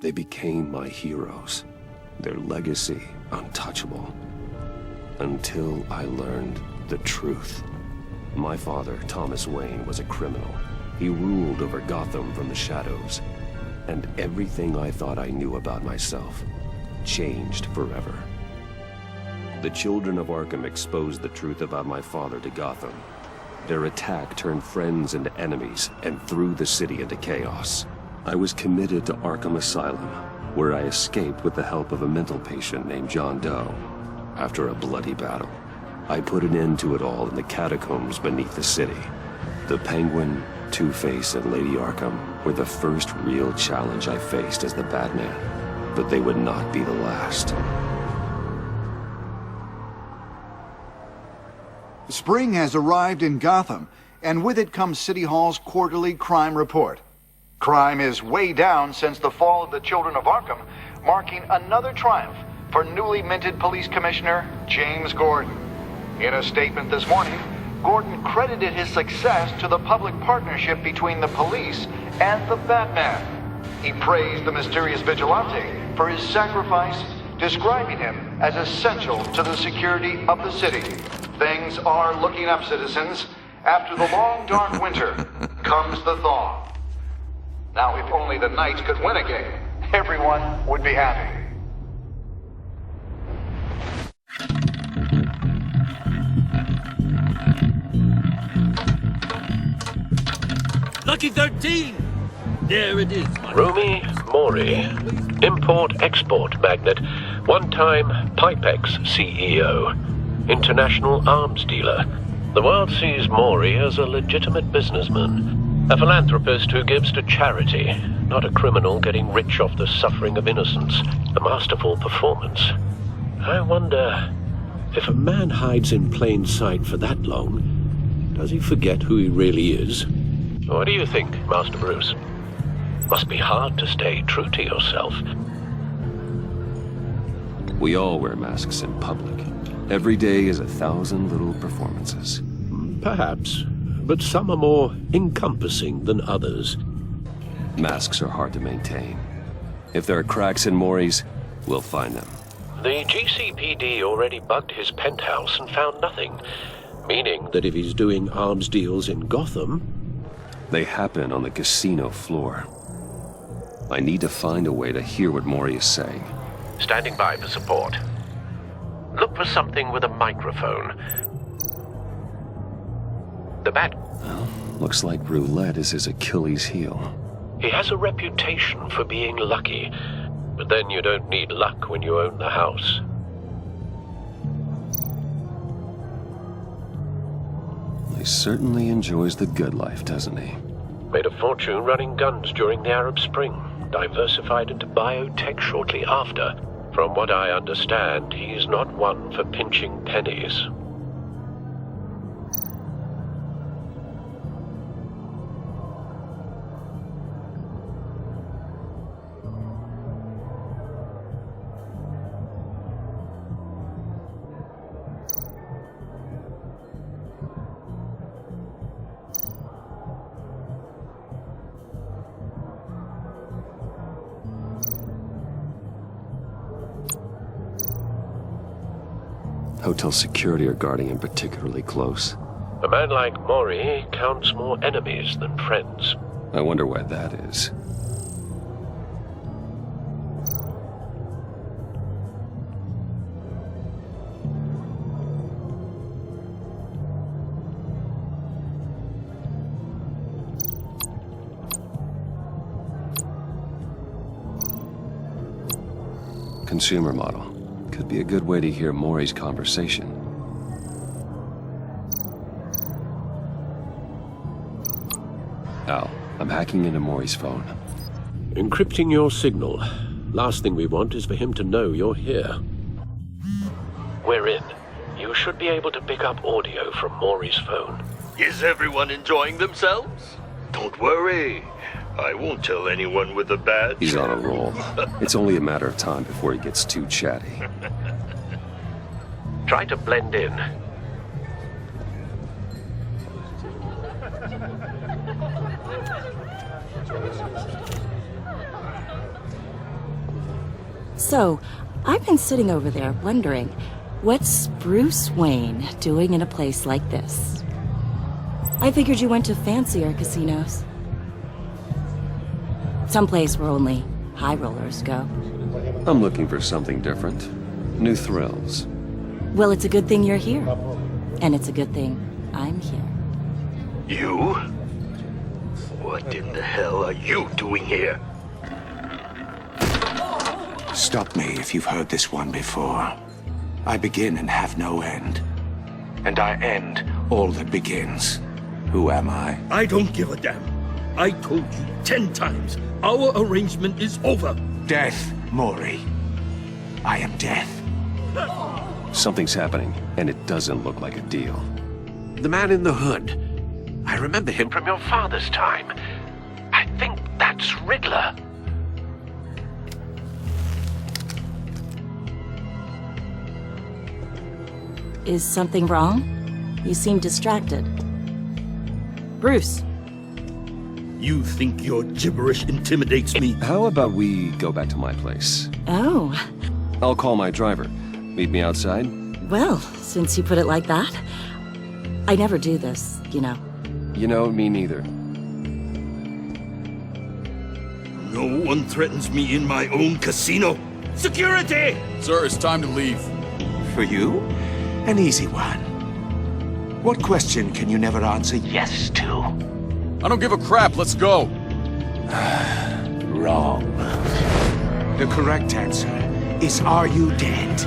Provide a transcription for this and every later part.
They became my heroes, their legacy untouchable. Until I learned the truth. My father, Thomas Wayne, was a criminal. He ruled over Gotham from the shadows. And everything I thought I knew about myself changed forever. The children of Arkham exposed the truth about my father to Gotham. Their attack turned friends into enemies and threw the city into chaos. I was committed to Arkham Asylum, where I escaped with the help of a mental patient named John Doe. After a bloody battle, I put an end to it all in the catacombs beneath the city. The Penguin, Two-Face, and Lady Arkham were the first real challenge I faced as the Batman, but they would not be the last. Spring has arrived in Gotham, and with it comes City Hall's quarterly crime report. Crime is way down since the fall of the Children of Arkham, marking another triumph for newly minted Police Commissioner James Gordon. In a statement this morning, Gordon credited his success to the public partnership between the police and the Batman. He praised the mysterious vigilante for his sacrifice, describing him as essential to the security of the city. Things are looking up, citizens. After the long, dark winter comes the thaw. Now, if only the Knights could win a game, everyone would be happy. Lucky 13! There it is. Rumi Mori, import-export magnate, one-time Pipex CEO, international arms dealer. The world sees Mori as a legitimate businessman, a philanthropist who gives to charity, not a criminal getting rich off the suffering of innocence. A masterful performance. I wonder, if a man hides in plain sight for that long, does he forget who he really is? What do you think, Master Bruce? Must be hard to stay true to yourself. We all wear masks in public. Every day is 1,000 little performances. Perhaps, but some are more encompassing than others. Masks are hard to maintain. If there are cracks in Mori's, we'll find them. The GCPD already bugged his penthouse and found nothing, meaning that if he's doing arms deals in Gotham... They happen on the casino floor. I need to find a way to hear what Mori is saying. Standing by for support. Look for something with a microphone. The Bat... Well, looks like roulette is his Achilles heel. He has a reputation for being lucky, but then you don't need luck when you own the house. He certainly enjoys the good life, doesn't he? Made a fortune running guns during the Arab Spring, diversified into biotech shortly after. From what I understand, he's not one for pinching pennies. Hotel security are guarding him particularly close. A man like Mori counts more enemies than friends. I wonder why that is. Consumer model. Could be a good way to hear Mori's conversation. Al, I'm hacking into Mori's phone. Encrypting your signal. Last thing we want is for him to know you're here. We're in. You should be able to pick up audio from Mori's phone. Is everyone enjoying themselves? Don't worry. I won't tell anyone with a badge. He's on a roll. It's only a matter of time before he gets too chatty. Try to blend in. So, I've been sitting over there wondering, what's Bruce Wayne doing in a place like this? I figured you went to fancier casinos. Someplace where only high rollers go. I'm looking for something different. New thrills. Well, it's a good thing you're here. And it's a good thing I'm here. You? What in the hell are you doing here? Stop me if you've heard this one before. I begin and have no end. And I end all that begins. Who am I? I don't give a damn. I told you 10 times. Our arrangement is over. Death, Maury. I am death. Something's happening, and it doesn't look like a deal. The man in the hood. I remember him from your father's time. I think that's Riddler. Is something wrong? You seem distracted. Bruce. You think your gibberish intimidates me? How about we go back to my place? Oh. I'll call my driver. Meet me outside? Well, since you put it like that. I never do this, you know. You know, me neither. No one threatens me in my own casino. Security! Sir, it's time to leave. For you? An easy one. What question can you never answer yes to? I don't give a crap, let's go. Wrong. The correct answer is, are you dead?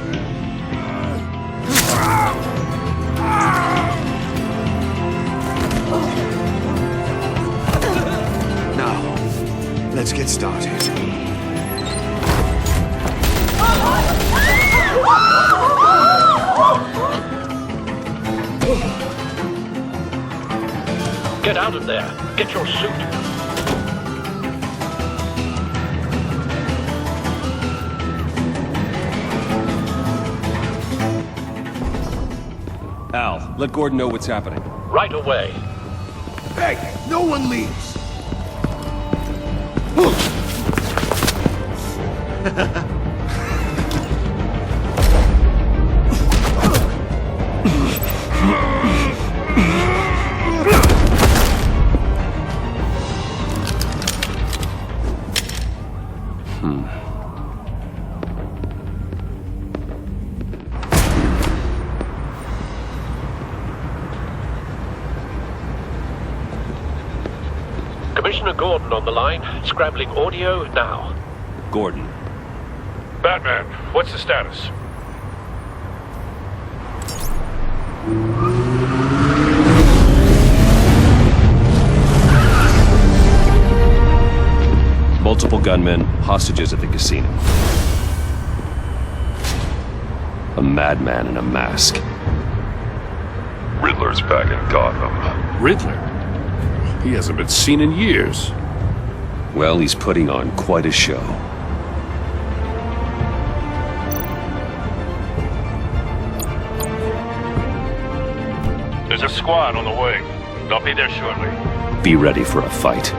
Now, let's get started. Get out of there. Get your suit. Al, let Gordon know what's happening. Right away. Hey, no one leaves! Commissioner Gordon on the line. Scrambling audio now. Gordon. Batman, what's the status? Multiple gunmen, hostages at the casino. A madman in a mask. Riddler's back in Gotham. Riddler? He hasn't been seen in years. Well, he's putting on quite a show. There's a squad on the way. They'll be there shortly. Be ready for a fight.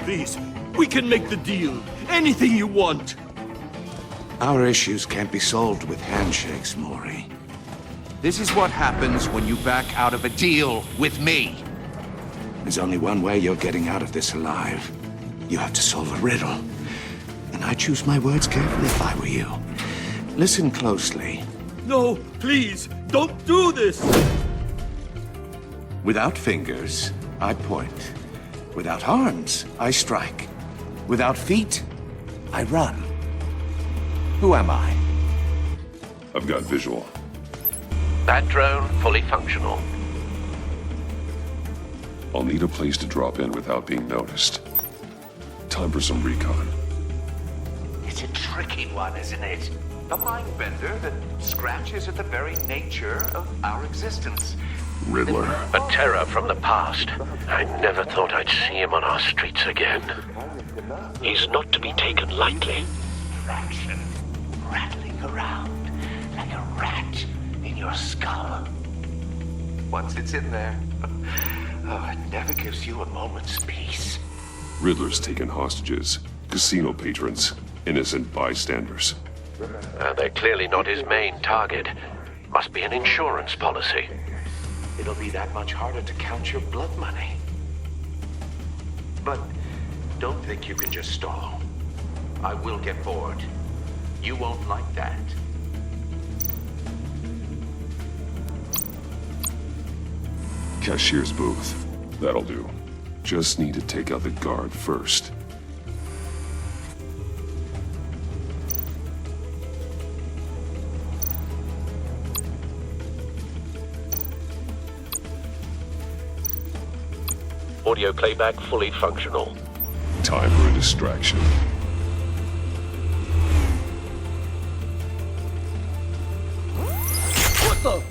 Please, we can make the deal. Anything you want. Our issues can't be solved with handshakes, Maury. This is what happens when you back out of a deal with me. There's only one way you're getting out of this alive. You have to solve a riddle. And I choose my words carefully if I were you. Listen closely. No, please, don't do this. Without fingers, I point. Without arms, I strike. Without feet, I run. Who am I? I've got visual. That drone fully functional. I'll need a place to drop in without being noticed. Time for some recon. It's a tricky one, isn't it? A mind bender that scratches at the very nature of our existence. Riddler. A terror from the past. I never thought I'd see him on our streets again. He's not to be taken lightly. Fraction rattling around like a rat in your skull. Once it's in there, it never gives you a moment's peace. Riddler's taken hostages, casino patrons, innocent bystanders. They're clearly not his main target. Must be an insurance policy. It'll be that much harder to count your blood money. But don't think you can just stall. I will get bored. You won't like that. Cashier's booth. That'll do. Just need to take out the guard first. Audio playback fully functional. Time for a distraction. What the?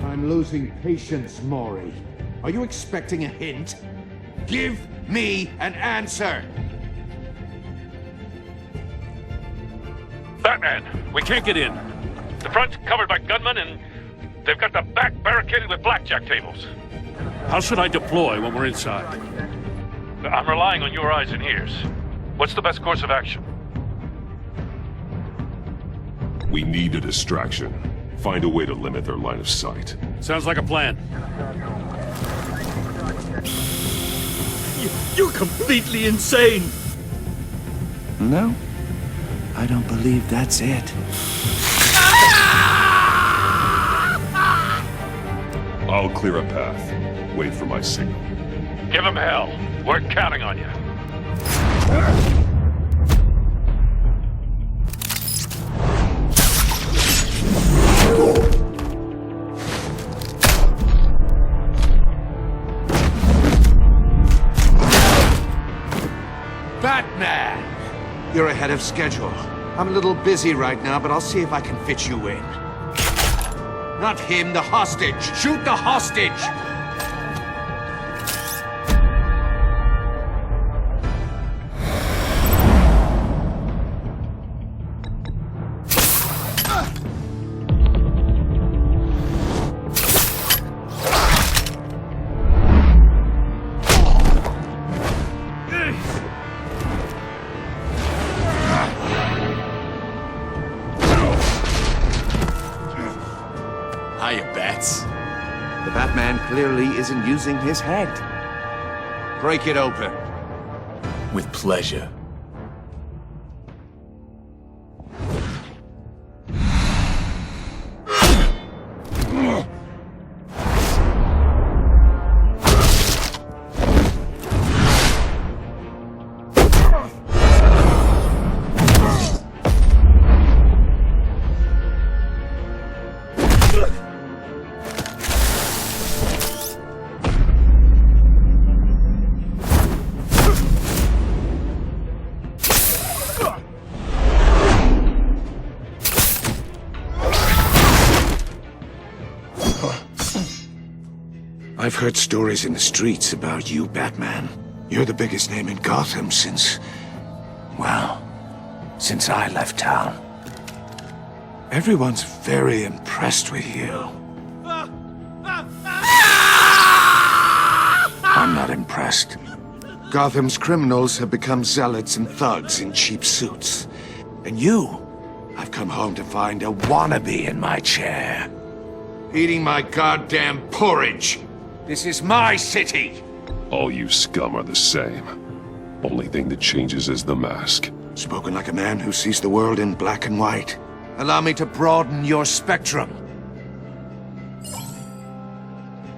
I'm losing patience, Maury. Are you expecting a hint? Give me an answer! Batman, we can't get in. The front's covered by gunmen, and they've got the back barricaded with blackjack tables. How should I deploy when we're inside? I'm relying on your eyes and ears. What's the best course of action? We need a distraction. Find a way to limit their line of sight. Sounds like a plan. You're completely insane! No, I don't believe that's it. I'll clear a path. Wait for my signal. Give him hell. We're counting on you. Batman! You're ahead of schedule. I'm a little busy right now, but I'll see if I can fit you in. Not him, the hostage! Shoot the hostage! Hiya, Bats. The Batman clearly isn't using his head. Break it open. With pleasure. I've heard stories in the streets about you, Batman. You're the biggest name in Gotham since... well, since I left town. Everyone's very impressed with you. I'm not impressed. Gotham's criminals have become zealots and thugs in cheap suits. And you, I've come home to find a wannabe in my chair. Eating my goddamn porridge! This is my city! All you scum are the same. Only thing that changes is the mask. Spoken like a man who sees the world in black and white. Allow me to broaden your spectrum.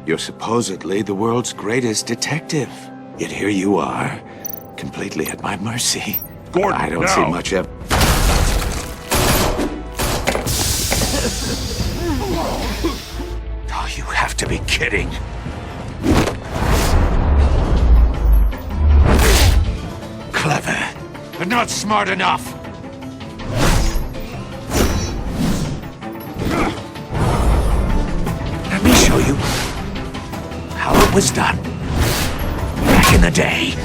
You're supposedly the world's greatest detective. Yet here you are, completely at my mercy. Gordon, I don't see now. much of... kidding? Clever, but not smart enough. Let me show you how it was done back in the day.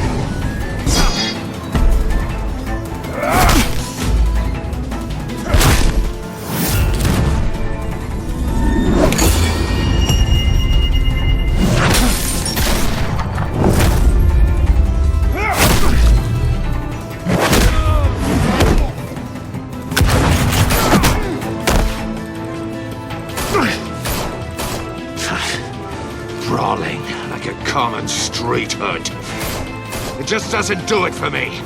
Brawling like a common street hood. It just doesn't do it for me.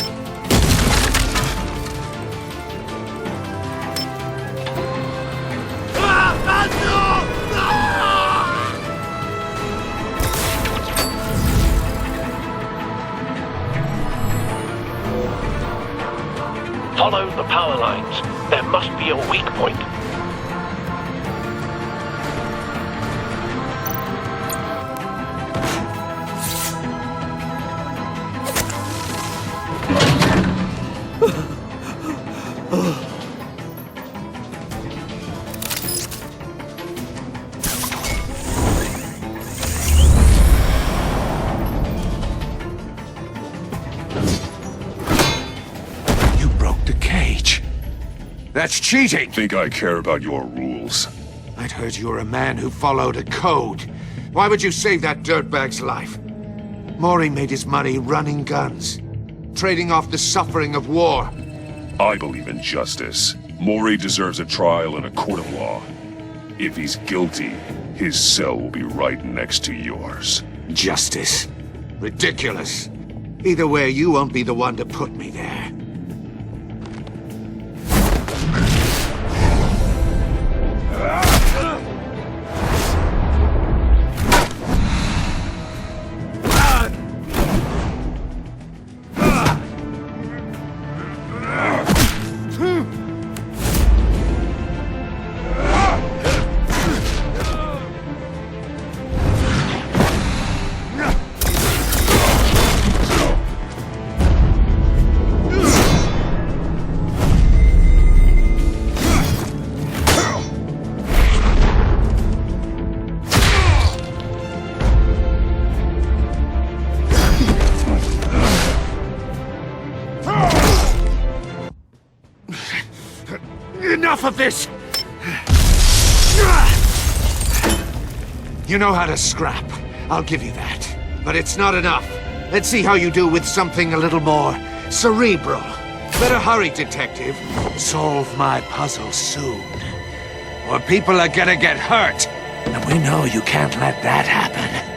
Follow the power lines. There must be a weak point. You broke the cage. That's cheating! Think I care about your rules? I'd heard you were a man who followed a code. Why would you save that dirtbag's life? Maury made his money running guns, trading off the suffering of war. I believe in justice. Maury deserves a trial in a court of law. If he's guilty, his cell will be right next to yours. Justice? Ridiculous. Either way, you won't be the one to put me there. Enough of this! You know how to scrap. I'll give you that. But it's not enough. Let's see how you do with something a little more cerebral. Better hurry, detective. Solve my puzzle soon. Or people are gonna get hurt. And we know you can't let that happen.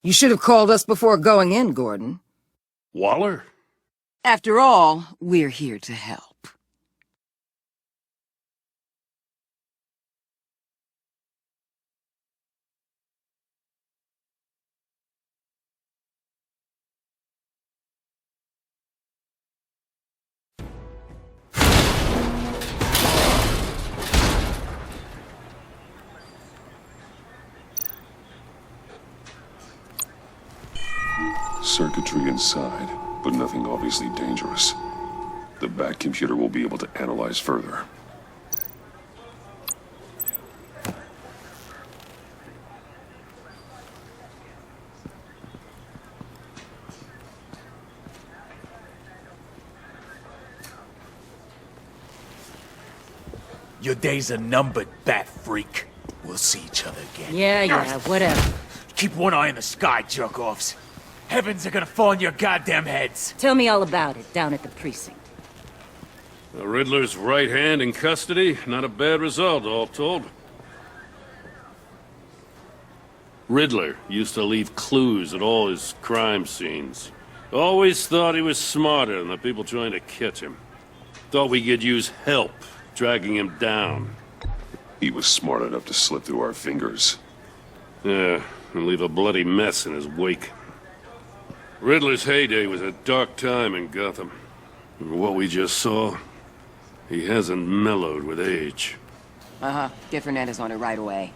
You should have called us before going in, Gordon. Waller? After all, we're here to help. Circuitry inside, but nothing obviously dangerous. The back computer will be able to analyze further. Your days are numbered, bat freak. We'll see each other again. Yeah, whatever. Keep one eye in the sky, jerk-offs. Heavens are gonna fall on your goddamn heads. Tell me all about it down at the precinct. The Riddler's right hand in custody. Not a bad result, all told. Riddler used to leave clues at all his crime scenes. Always thought he was smarter than the people trying to catch him. Thought we could use help dragging him down. He was smart enough to slip through our fingers. Yeah, and leave a bloody mess in his wake. Riddler's heyday was a dark time in Gotham. And what we just saw, he hasn't mellowed with age. Get Fernandez on it right away.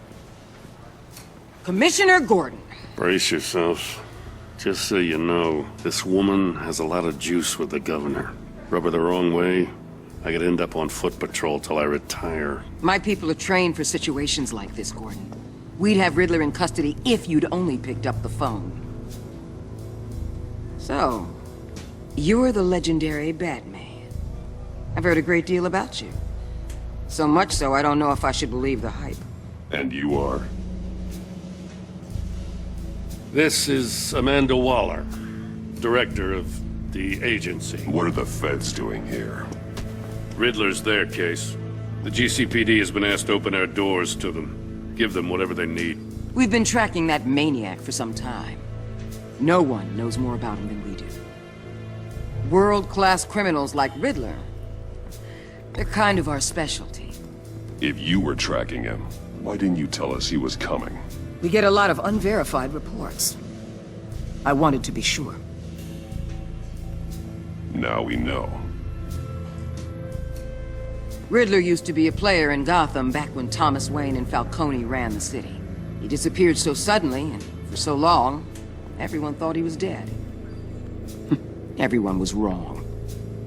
Commissioner Gordon. Brace yourselves. Just so you know, this woman has a lot of juice with the governor. Rub her the wrong way, I could end up on foot patrol till I retire. My people are trained for situations like this, Gordon. We'd have Riddler in custody if you'd only picked up the phone. So, you're the legendary Batman. I've heard a great deal about you. So much so, I don't know if I should believe the hype. And you are? This is Amanda Waller, director of the agency. What are the feds doing here? Riddler's their case. The GCPD has been asked to open our doors to them. Give them whatever they need. We've been tracking that maniac for some time. No one knows more about him than we do. World-class criminals like Riddler. They're kind of our specialty. If you were tracking him, why didn't you tell us he was coming? We get a lot of unverified reports. I wanted to be sure. Now we know. Riddler used to be a player in Gotham back when Thomas Wayne and Falcone ran the city. He disappeared so suddenly and for so long, everyone thought he was dead. Everyone was wrong.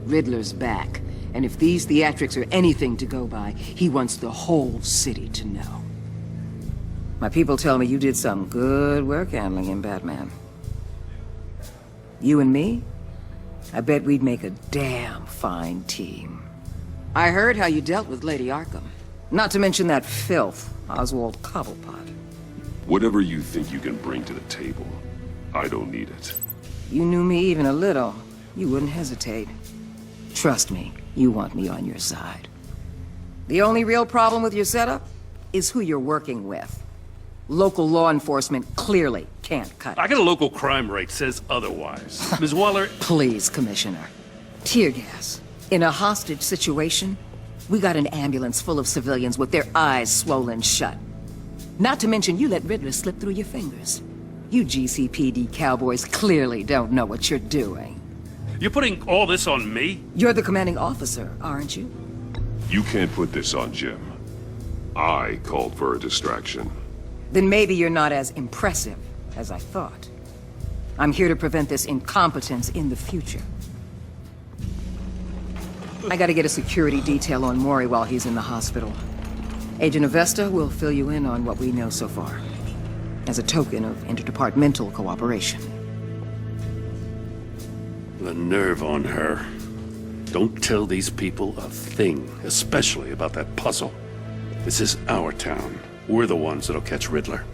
Riddler's back, and if these theatrics are anything to go by, he wants the whole city to know. My people tell me you did some good work handling him, Batman. You and me? I bet we'd make a damn fine team. I heard how you dealt with Lady Arkham. Not to mention that filth, Oswald Cobblepot. Whatever you think you can bring to the table, I don't need it. You knew me even a little, you wouldn't hesitate. Trust me, you want me on your side. The only real problem with your setup is who you're working with. Local law enforcement clearly can't cut it. I got a local crime rate says otherwise. Ms. Waller... Please, Commissioner. Tear gas. In a hostage situation, we got an ambulance full of civilians with their eyes swollen shut. Not to mention you let Riddler slip through your fingers. You GCPD cowboys clearly don't know what you're doing. You're putting all this on me? You're the commanding officer, aren't you? You can't put this on Jim. I called for a distraction. Then maybe you're not as impressive as I thought. I'm here to prevent this incompetence in the future. I gotta get a security detail on Maury while he's in the hospital. Agent Avesta will fill you in on what we know so far, as a token of interdepartmental cooperation. The nerve on her. Don't tell these people a thing, especially about that puzzle. This is our town. We're the ones that'll catch Riddler.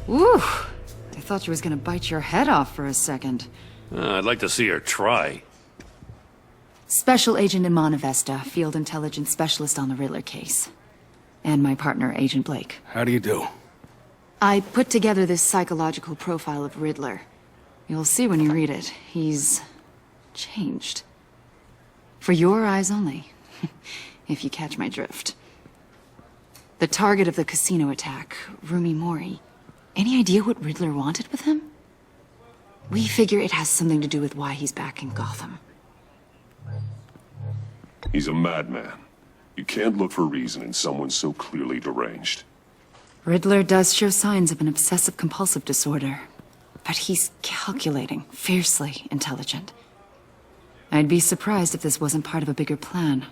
Ooh, I thought you was gonna bite your head off for a second. I'd like to see her try. Special Agent Iman Avesta, Field Intelligence Specialist on the Riddler case. And my partner, Agent Blake. How do you do? I put together this psychological profile of Riddler. You'll see when you read it. He's changed. For your eyes only, if you catch my drift. The target of the casino attack, Rumi Mori. Any idea what Riddler wanted with him? We figure it has something to do with why he's back in Gotham. He's a madman. You can't look for reason in someone so clearly deranged. Riddler does show signs of an obsessive-compulsive disorder, but he's calculating, fiercely intelligent. I'd be surprised if this wasn't part of a bigger plan.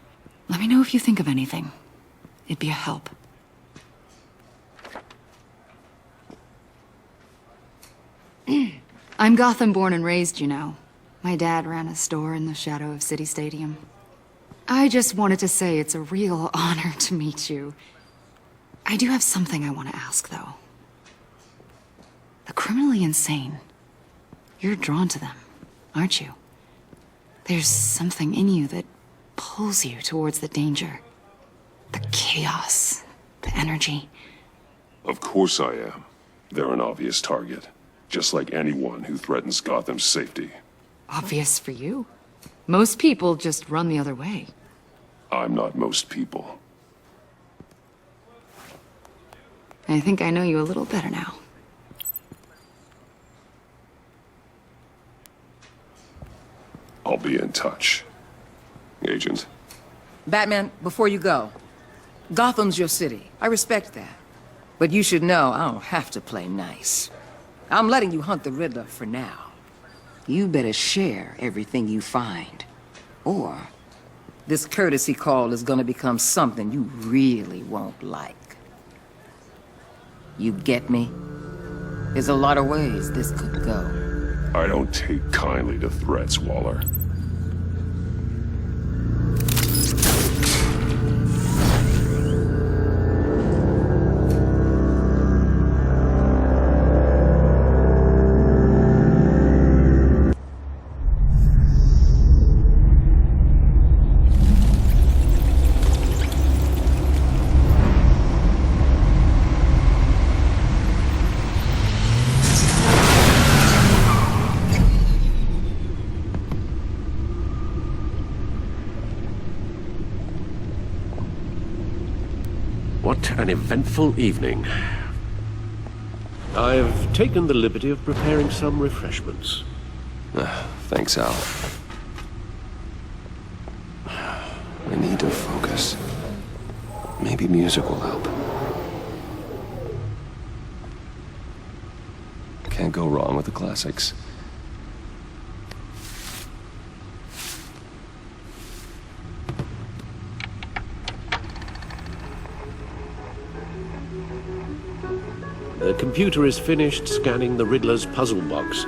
Let me know if you think of anything. It'd be a help. I'm Gotham born and raised, you know. My dad ran a store in the shadow of City Stadium. I just wanted to say it's a real honor to meet you. I do have something I want to ask, though. The criminally insane. You're drawn to them, aren't you? There's something in you that pulls you towards the danger. The chaos, the energy. Of course I am. They're an obvious target, just like anyone who threatens Gotham's safety. Obvious for you. Most people just run the other way. I'm not most people. I think I know you a little better now. I'll be in touch. Agent. Batman, before you go, Gotham's your city. I respect that. But you should know I don't have to play nice. I'm letting you hunt the Riddler for now. You better share everything you find. Or this courtesy call is gonna become something you really won't like. You get me? There's a lot of ways this could go. I don't take kindly to threats, Waller. What an eventful evening. I've taken the liberty of preparing some refreshments. Thanks, Al. I need to focus. Maybe music will help. Can't go wrong with the classics. The computer is finished scanning the Riddler's puzzle box.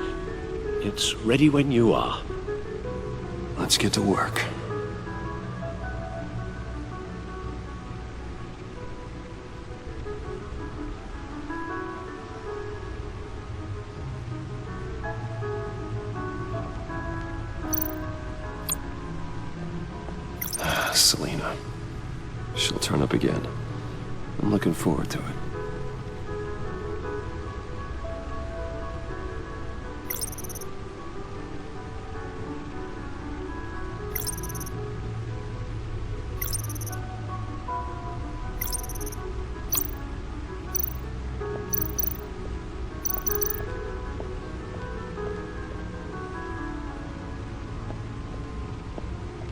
It's ready when you are. Let's get to work. Selina. She'll turn up again. I'm looking forward to it.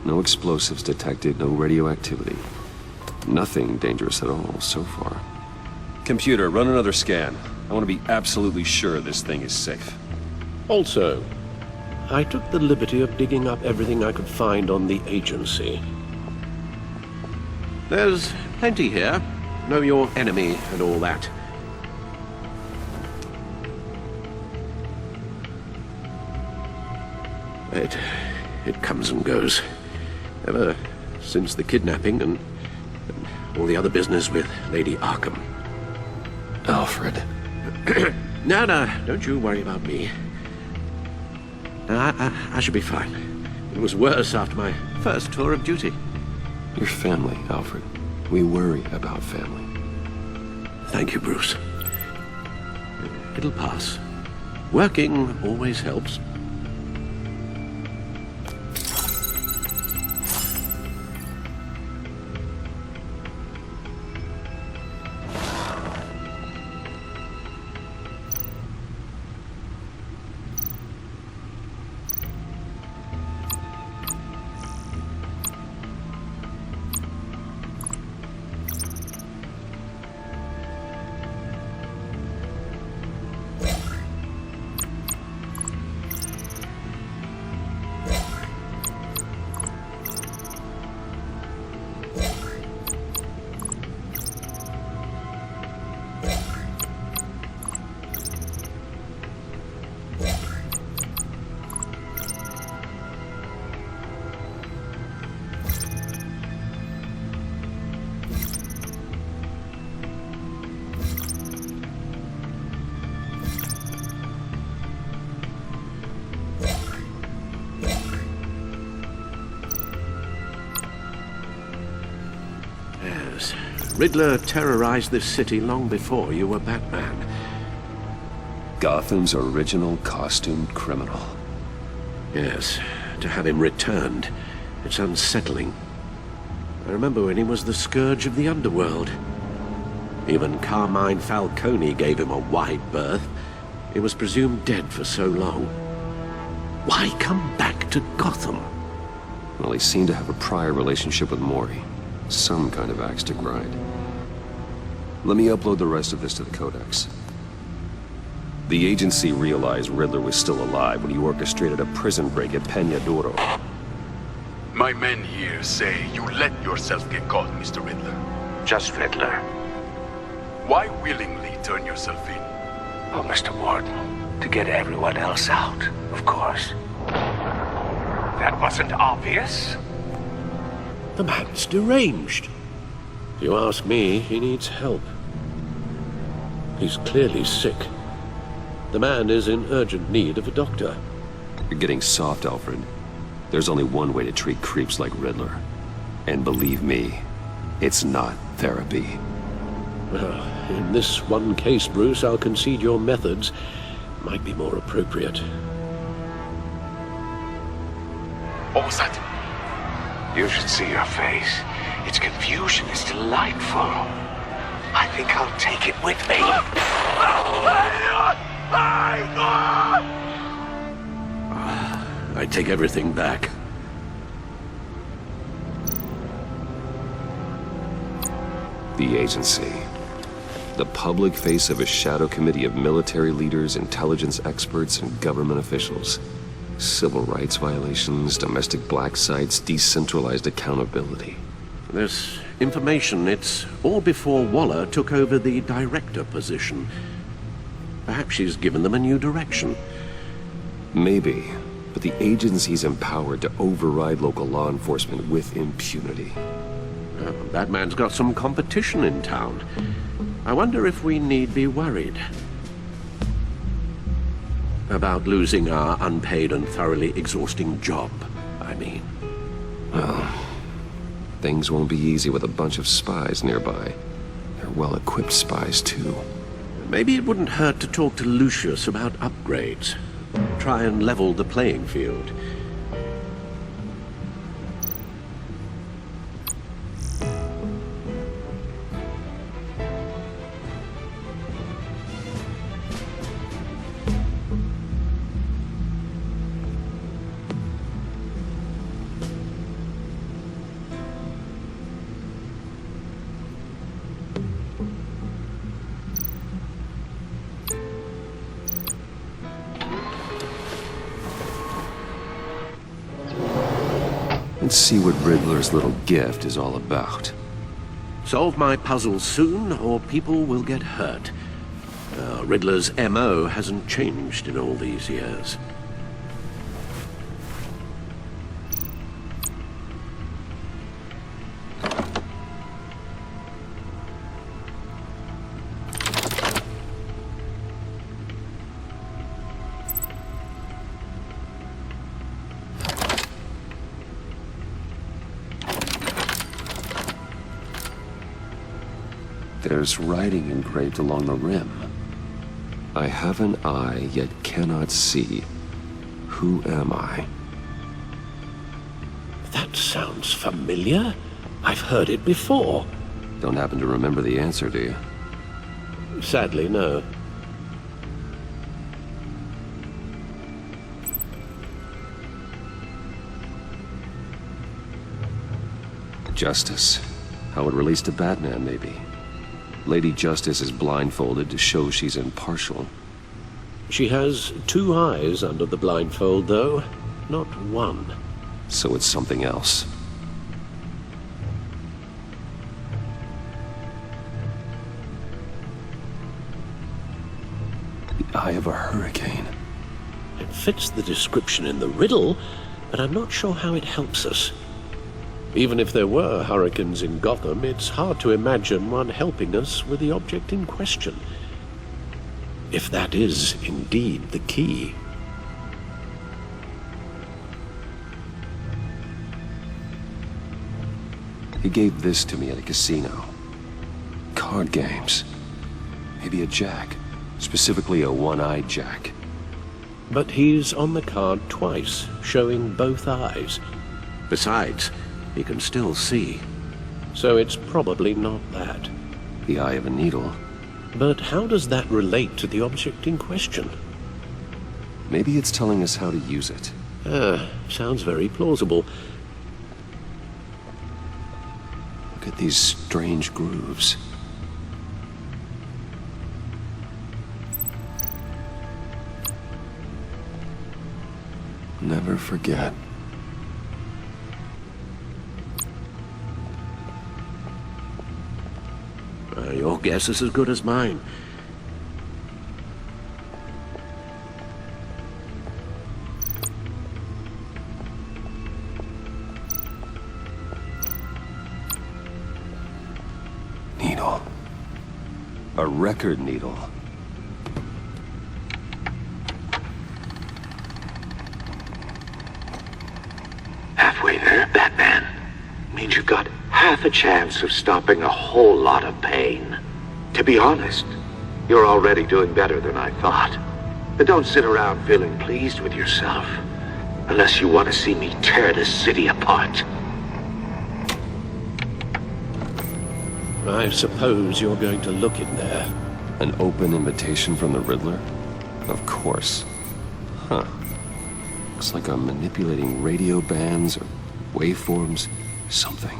No explosives detected, no radioactivity. Nothing dangerous at all so far. Computer, run another scan. I want to be absolutely sure this thing is safe. Also, I took the liberty of digging up everything I could find on the agency. There's plenty here. Know your enemy and all that. It comes and goes. Ever since the kidnapping and all the other business with Lady Arkham. Alfred. No, don't you worry about me. I should be fine. It was worse after my first tour of duty. Your family, Alfred. We worry about family. Thank you, Bruce. It'll pass. Working always helps. Yes. Riddler terrorized this city long before you were Batman. Gotham's original costumed criminal. Yes. To have him returned, it's unsettling. I remember when he was the scourge of the underworld. Even Carmine Falcone gave him a wide berth. He was presumed dead for so long. Why come back to Gotham? Well, he seemed to have a prior relationship with Mori. Some kind of axe to grind. Let me upload the rest of this to the Codex. The agency realized Riddler was still alive when he orchestrated a prison break at Peña Duro. My men here say you let yourself get caught, Mr. Riddler. Just Riddler. Why willingly turn yourself in? Oh, Mr. Warden, to get everyone else out, of course. That wasn't obvious. The man's deranged. If you ask me, he needs help. He's clearly sick. The man is in urgent need of a doctor. You're getting soft, Alfred. There's only one way to treat creeps like Riddler. And believe me, it's not therapy. Well, in this one case, Bruce, I'll concede your methods might be more appropriate. What was that? You should see your face. Its confusion is delightful. I think I'll take it with me. I take everything back. The agency. The public face of a shadow committee of military leaders, intelligence experts, and government officials. Civil rights violations, domestic black sites, decentralized accountability. This information, it's all before Waller took over the director position. Perhaps she's given them a new direction. Maybe, but the agency's empowered to override local law enforcement with impunity. Batman's got some competition in town. I wonder if we need be worried about losing our unpaid and thoroughly exhausting job, I mean. Well, things won't be easy with a bunch of spies nearby. They're well-equipped spies, too. Maybe it wouldn't hurt to talk to Lucius about upgrades. Try and level the playing field. Let's see what Riddler's little gift is all about. Solve my puzzle soon, or people will get hurt. Riddler's MO hasn't changed in all these years. There's writing engraved along the rim. I have an eye, yet cannot see. Who am I? That sounds familiar. I've heard it before. Don't happen to remember the answer, do you? Sadly, no. Justice. How it relates to Batman, maybe. Lady Justice is blindfolded to show she's impartial. She has two eyes under the blindfold, though, not one. So it's something else. The eye of a hurricane. It fits the description in the riddle, but I'm not sure how it helps us. Even if there were hurricanes in Gotham, it's hard to imagine one helping us with the object in question. If that is indeed the key. He gave this to me at a casino. card games. Maybe a jack. Specifically a one-eyed jack. But he's on the card twice, showing both eyes. Besides, he can still see. So it's probably not that. The eye of a needle. But how does that relate to the object in question? Maybe it's telling us how to use it. Sounds very plausible. Look at these strange grooves. Never forget. Your guess is as good as mine. Needle. A record needle. Halfway there, Batman. Means you've got half a chance of stopping a whole lot of pain. To be honest, you're already doing better than I thought. But don't sit around feeling pleased with yourself, unless you want to see me tear this city apart. I suppose you're going to look in there. An open invitation from the Riddler? Of course. Huh. Looks like I'm manipulating radio bands or waveforms, something.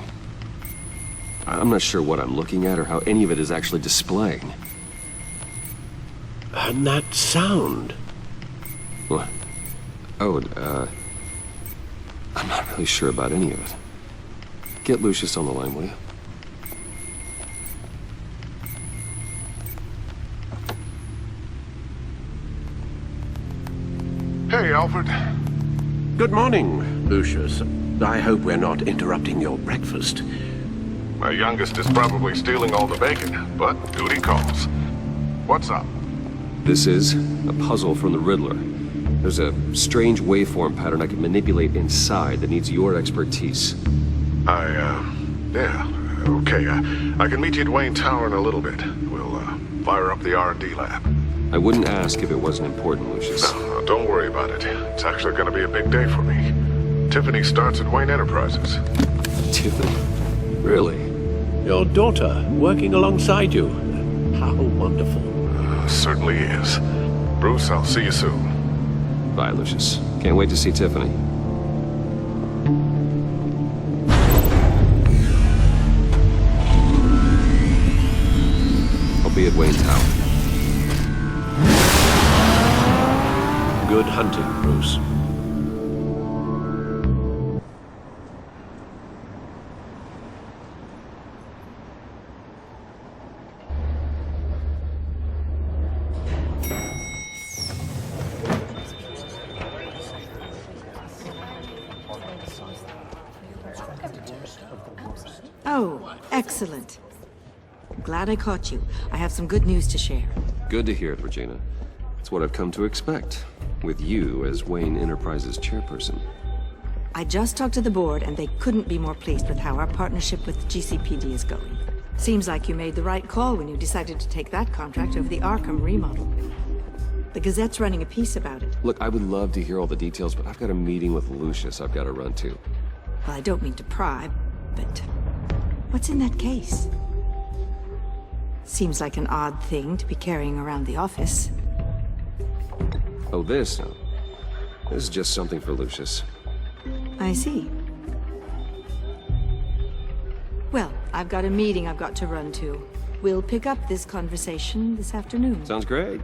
I'm not sure what I'm looking at or how any of it is actually displaying. And that sound. What? Oh, I'm not really sure about any of it. Get Lucius on the line, will you? Hey, Alfred. Good morning, Lucius. I hope we're not interrupting your breakfast. My youngest is probably stealing all the bacon, but duty calls. What's up? This is a puzzle from the Riddler. There's a strange waveform pattern I can manipulate inside that needs your expertise. Yeah, okay. I can meet you at Wayne Tower in a little bit. We'll, fire up the R&D lab. I wouldn't ask if it wasn't important, Lucius. No, don't worry about it. It's actually gonna be a big day for me. Tiffany starts at Wayne Enterprises. Tiffany? Really? Your daughter, working alongside you. How wonderful. Certainly is. Bruce, I'll see you soon. Bye, Lucius. Can't wait to see Tiffany. I'll be at Wayne Tower. Good hunting, Bruce. Oh, excellent. Glad I caught you. I have some good news to share. Good to hear it, Regina. It's what I've come to expect, with you as Wayne Enterprises chairperson. I just talked to the board, and they couldn't be more pleased with how our partnership with GCPD is going. Seems like you made the right call when you decided to take that contract over the Arkham remodel. The Gazette's running a piece about it. Look, I would love to hear all the details, but I've got a meeting with Lucius I've got to run to. Well, I don't mean to pry, but what's in that case? Seems like an odd thing to be carrying around the office. Oh, this? No. This is just something for Lucius. I see. Well, I've got a meeting I've got to run to. We'll pick up this conversation this afternoon. Sounds great.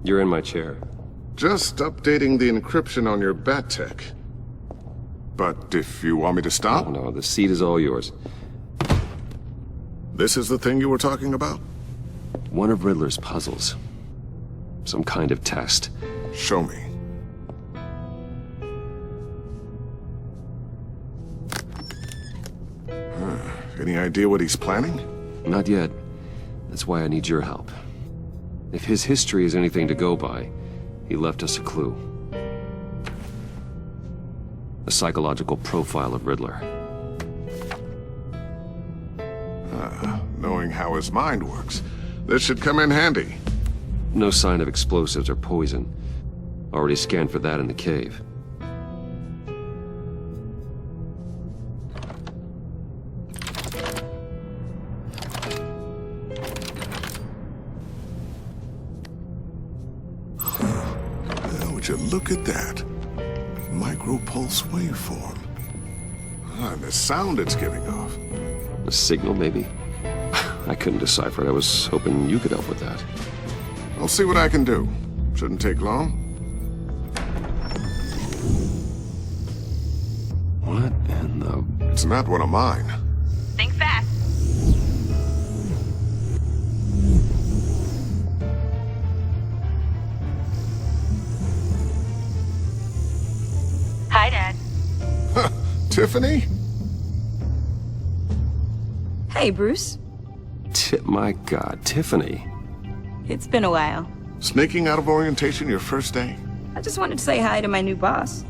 You're in my chair. Just updating the encryption on your bat tech. But if you want me to stop? Oh, no, the seat is all yours. This is the thing you were talking about? One of Riddler's puzzles. Some kind of test. Show me. Any idea what he's planning? Not yet. That's why I need your help. If his history is anything to go by, He left us a clue. A psychological profile of Riddler. Knowing how his mind works, this should come in handy. No sign of explosives or poison. Already scanned for that in the cave. Would you look at that? Micro-pulse waveform. And the sound it's giving off. A signal, maybe? I couldn't decipher it. I was hoping you could help with that. I'll see what I can do. Shouldn't take long. What in the... It's not one of mine. Think fast. Hi, Dad. Tiffany? Hey, Bruce. My God, Tiffany. It's been a while. Sneaking out of orientation your first day? I just wanted to say hi to my new boss.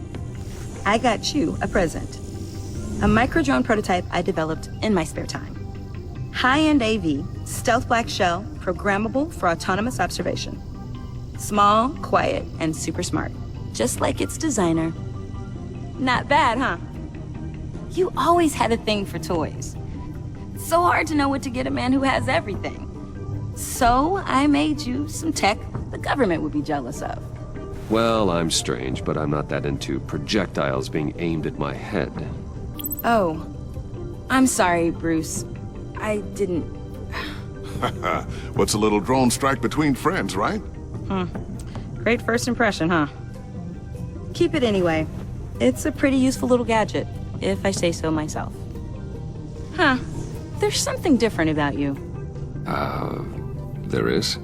I got you a present. A micro-drone prototype I developed in my spare time. High-end AV, stealth black shell, programmable for autonomous observation. Small, quiet, and super smart. Just like its designer. Not bad, huh? You always had a thing for toys. It's so hard to know what to get a man who has everything. So I made you some tech the government would be jealous of. Well, I'm strange, but I'm not that into projectiles being aimed at my head. Oh, I'm sorry, Bruce. I didn't... What's a little drone strike between friends, right? Great first impression, huh? Keep it anyway. It's a pretty useful little gadget, if I say so myself. Huh. There's something different about you. There is?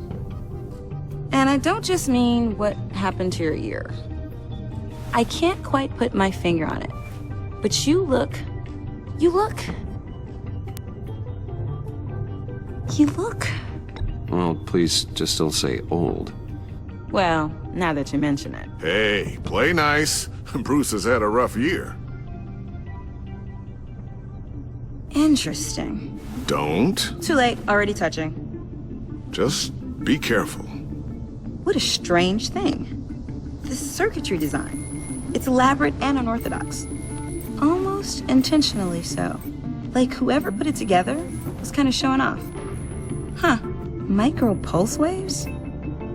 And I don't just mean what happened to your ear. I can't quite put my finger on it. But you look... Well, please just don't say old. Well, now that you mention it. Hey, play nice. Bruce has had a rough year. Interesting. Don't. Too late, already touching. Just be careful. What a strange thing. The circuitry design. It's elaborate and unorthodox. Almost intentionally so. Like whoever put it together was kind of showing off. Huh. Micro pulse waves?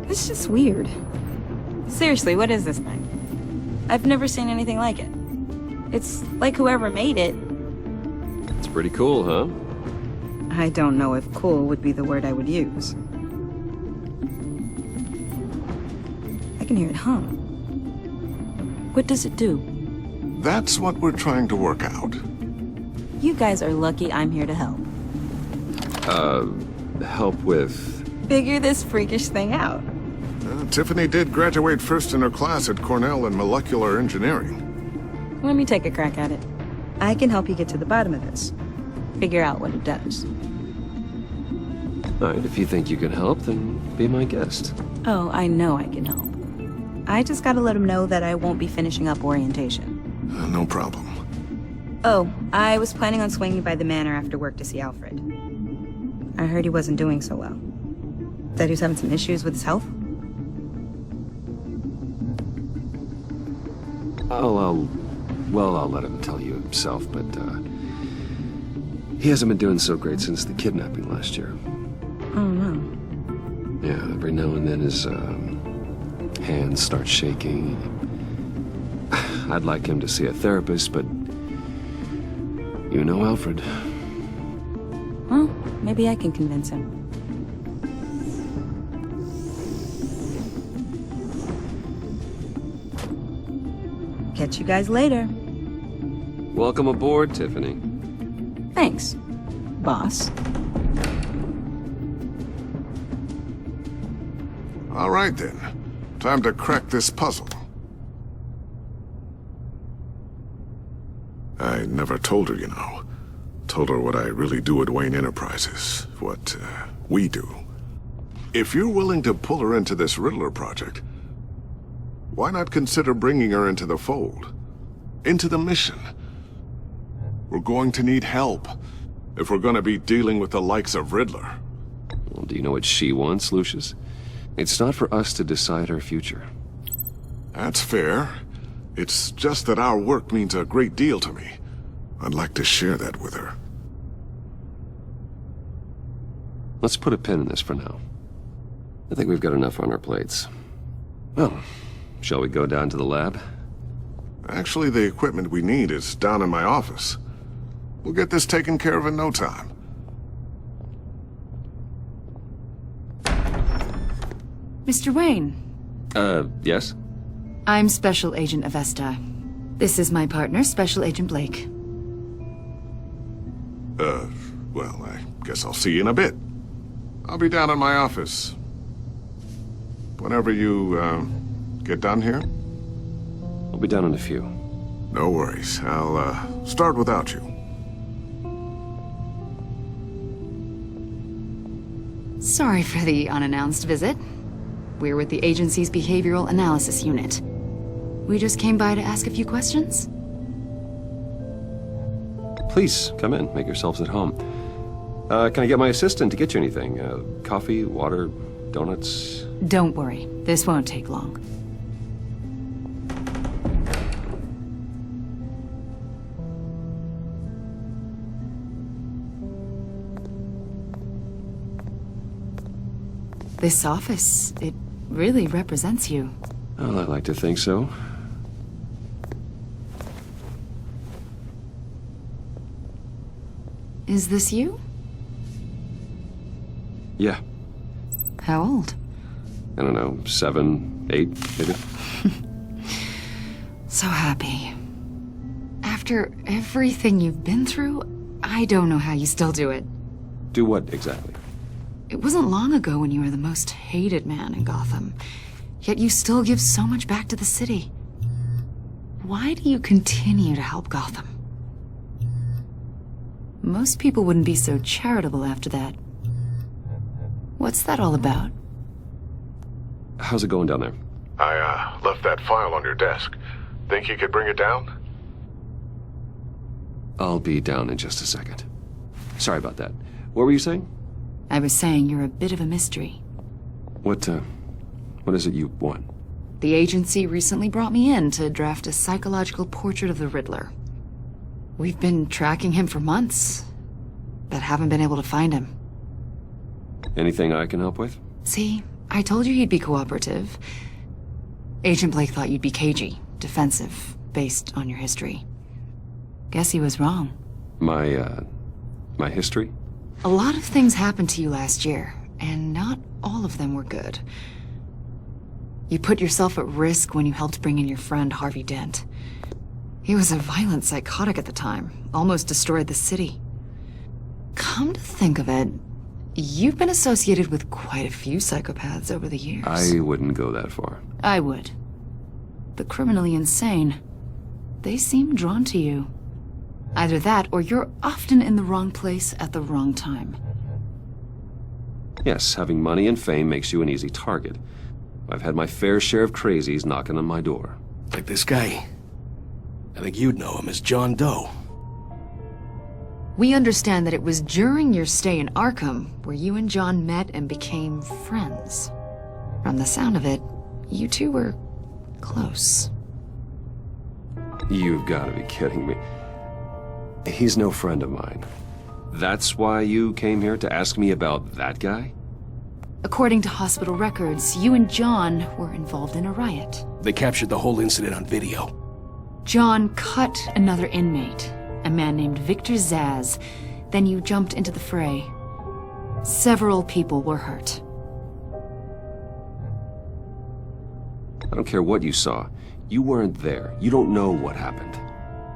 It's just weird. Seriously, what is this thing? I've never seen anything like it. It's like whoever made it. It's pretty cool, huh? I don't know if cool would be the word I would use. I can hear it hum. What does it do? That's what we're trying to work out. You guys are lucky I'm here to help. Help with... Figure this freakish thing out. Tiffany did graduate first in her class at Cornell in molecular engineering. Let me take a crack at it. I can help you get to the bottom of this. Figure out what it does. All right, if you think you can help, then be my guest. Oh, I know I can help. I just gotta let him know that I won't be finishing up orientation. No problem. Oh, I was planning on swinging by the manor after work to see Alfred. I heard he wasn't doing so well. That he was having some issues with his health? I'll let him tell you himself, but, he hasn't been doing so great since the kidnapping last year. Oh, no. Yeah, every now and then his, hands start shaking. I'd like him to see a therapist, but you know Alfred. Well, maybe I can convince him. Catch you guys later. Welcome aboard, Tiffany. Thanks, boss. All right, then. Time to crack this puzzle. I never told her, you know. Told her what I really do at Wayne Enterprises. What, we do. If you're willing to pull her into this Riddler project, Why not consider bringing her into the fold? Into the mission? We're going to need help if we're going to be dealing with the likes of Riddler. Well, do you know what she wants, Lucius? It's not for us to decide her future. That's fair. It's just that our work means a great deal to me. I'd like to share that with her. Let's put a pin in this for now. I think we've got enough on our plates. Well, shall we go down to the lab? Actually, the equipment we need is down in my office. We'll get this taken care of in no time. Mr. Wayne. Yes? I'm Special Agent Avesta. This is my partner, Special Agent Blake. Well, I guess I'll see you in a bit. I'll be down in my office. Whenever you, get done here? I'll be down in a few. No worries. I'll, start without you. Sorry for the unannounced visit. We're with the agency's behavioral analysis unit. We just came by to ask a few questions. Please, come in. Make yourselves at home. Can I get my assistant to get you anything? Coffee, water, donuts? Don't worry. This won't take long. This office, it really represents you. Well, I'd like to think so. Is this you? Yeah. How old? I don't know, 7, 8, maybe? So happy. After everything you've been through, I don't know how you still do it. Do what, exactly? It wasn't long ago when you were the most hated man in Gotham, yet you still give so much back to the city. Why do you continue to help Gotham? Most people wouldn't be so charitable after that. What's that all about? How's it going down there? I, left that file on your desk. Think you could bring it down? I'll be down in just a second. Sorry about that. What were you saying? I was saying you're a bit of a mystery. What is it you want? The agency recently brought me in to draft a psychological portrait of the Riddler. We've been tracking him for months, but haven't been able to find him. Anything I can help with? See, I told you he'd be cooperative. Agent Blake thought you'd be cagey, defensive, based on your history. Guess he was wrong. My history? A lot of things happened to you last year, and not all of them were good. You put yourself at risk when you helped bring in your friend Harvey Dent. He was a violent psychotic at the time, almost destroyed the city. Come to think of it, you've been associated with quite a few psychopaths over the years. I wouldn't go that far. I would. The criminally insane, they seem drawn to you. Either that, or you're often in the wrong place at the wrong time. Yes, having money and fame makes you an easy target. I've had my fair share of crazies knocking on my door. Like this guy. I think you'd know him as John Doe. We understand that it was during your stay in Arkham where you and John met and became friends. From the sound of it, you two were close. You've got to be kidding me. He's no friend of mine. That's why you came here to ask me about that guy? According to hospital records, you and John were involved in a riot. They captured the whole incident on video. John cut another inmate, a man named Victor Zsasz. Then you jumped into the fray. Several people were hurt. I don't care what you saw. You weren't there. You don't know what happened.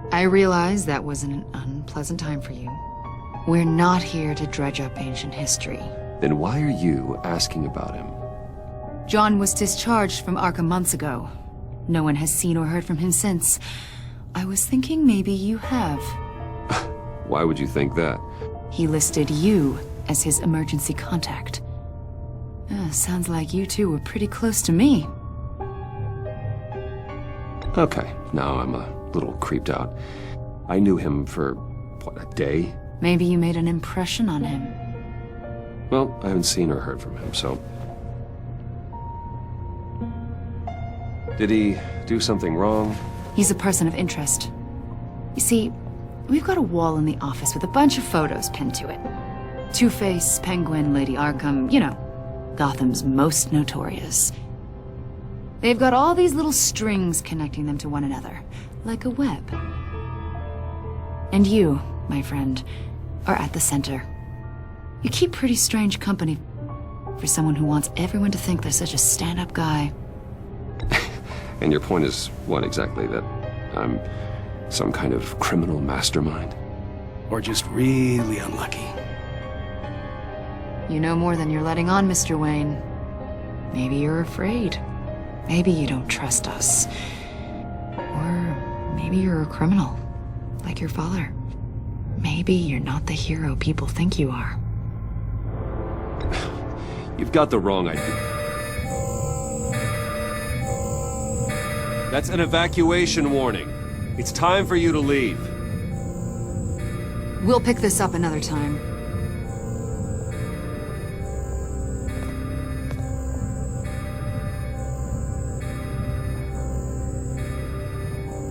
I realize that was an unpleasant time for you. We're not here to dredge up ancient history. Then why are you asking about him? John was discharged from Arkham months ago. No one has seen or heard from him since. I was thinking maybe you have. Why would you think that? He listed you as his emergency contact. Sounds like you two were pretty close to me. Okay, now I'm a little creeped out. I knew him for, what, a day? Maybe you made an impression on him. Well, I haven't seen or heard from him, so... Did he do something wrong? He's a person of interest. You see, we've got a wall in the office with a bunch of photos pinned to it. Two-Face, Penguin, Lady Arkham, you know, Gotham's most notorious. They've got all these little strings connecting them to one another, like a web. And you, my friend, are at the center. You keep pretty strange company for someone who wants everyone to think they're such a stand-up guy. And your point is what exactly? That I'm some kind of criminal mastermind? Or just really unlucky? You know more than you're letting on, Mr. Wayne. Maybe you're afraid. Maybe you don't trust us. Or maybe you're a criminal, like your father. Maybe you're not the hero people think you are. You've got the wrong idea. That's an evacuation warning. It's time for you to leave. We'll pick this up another time.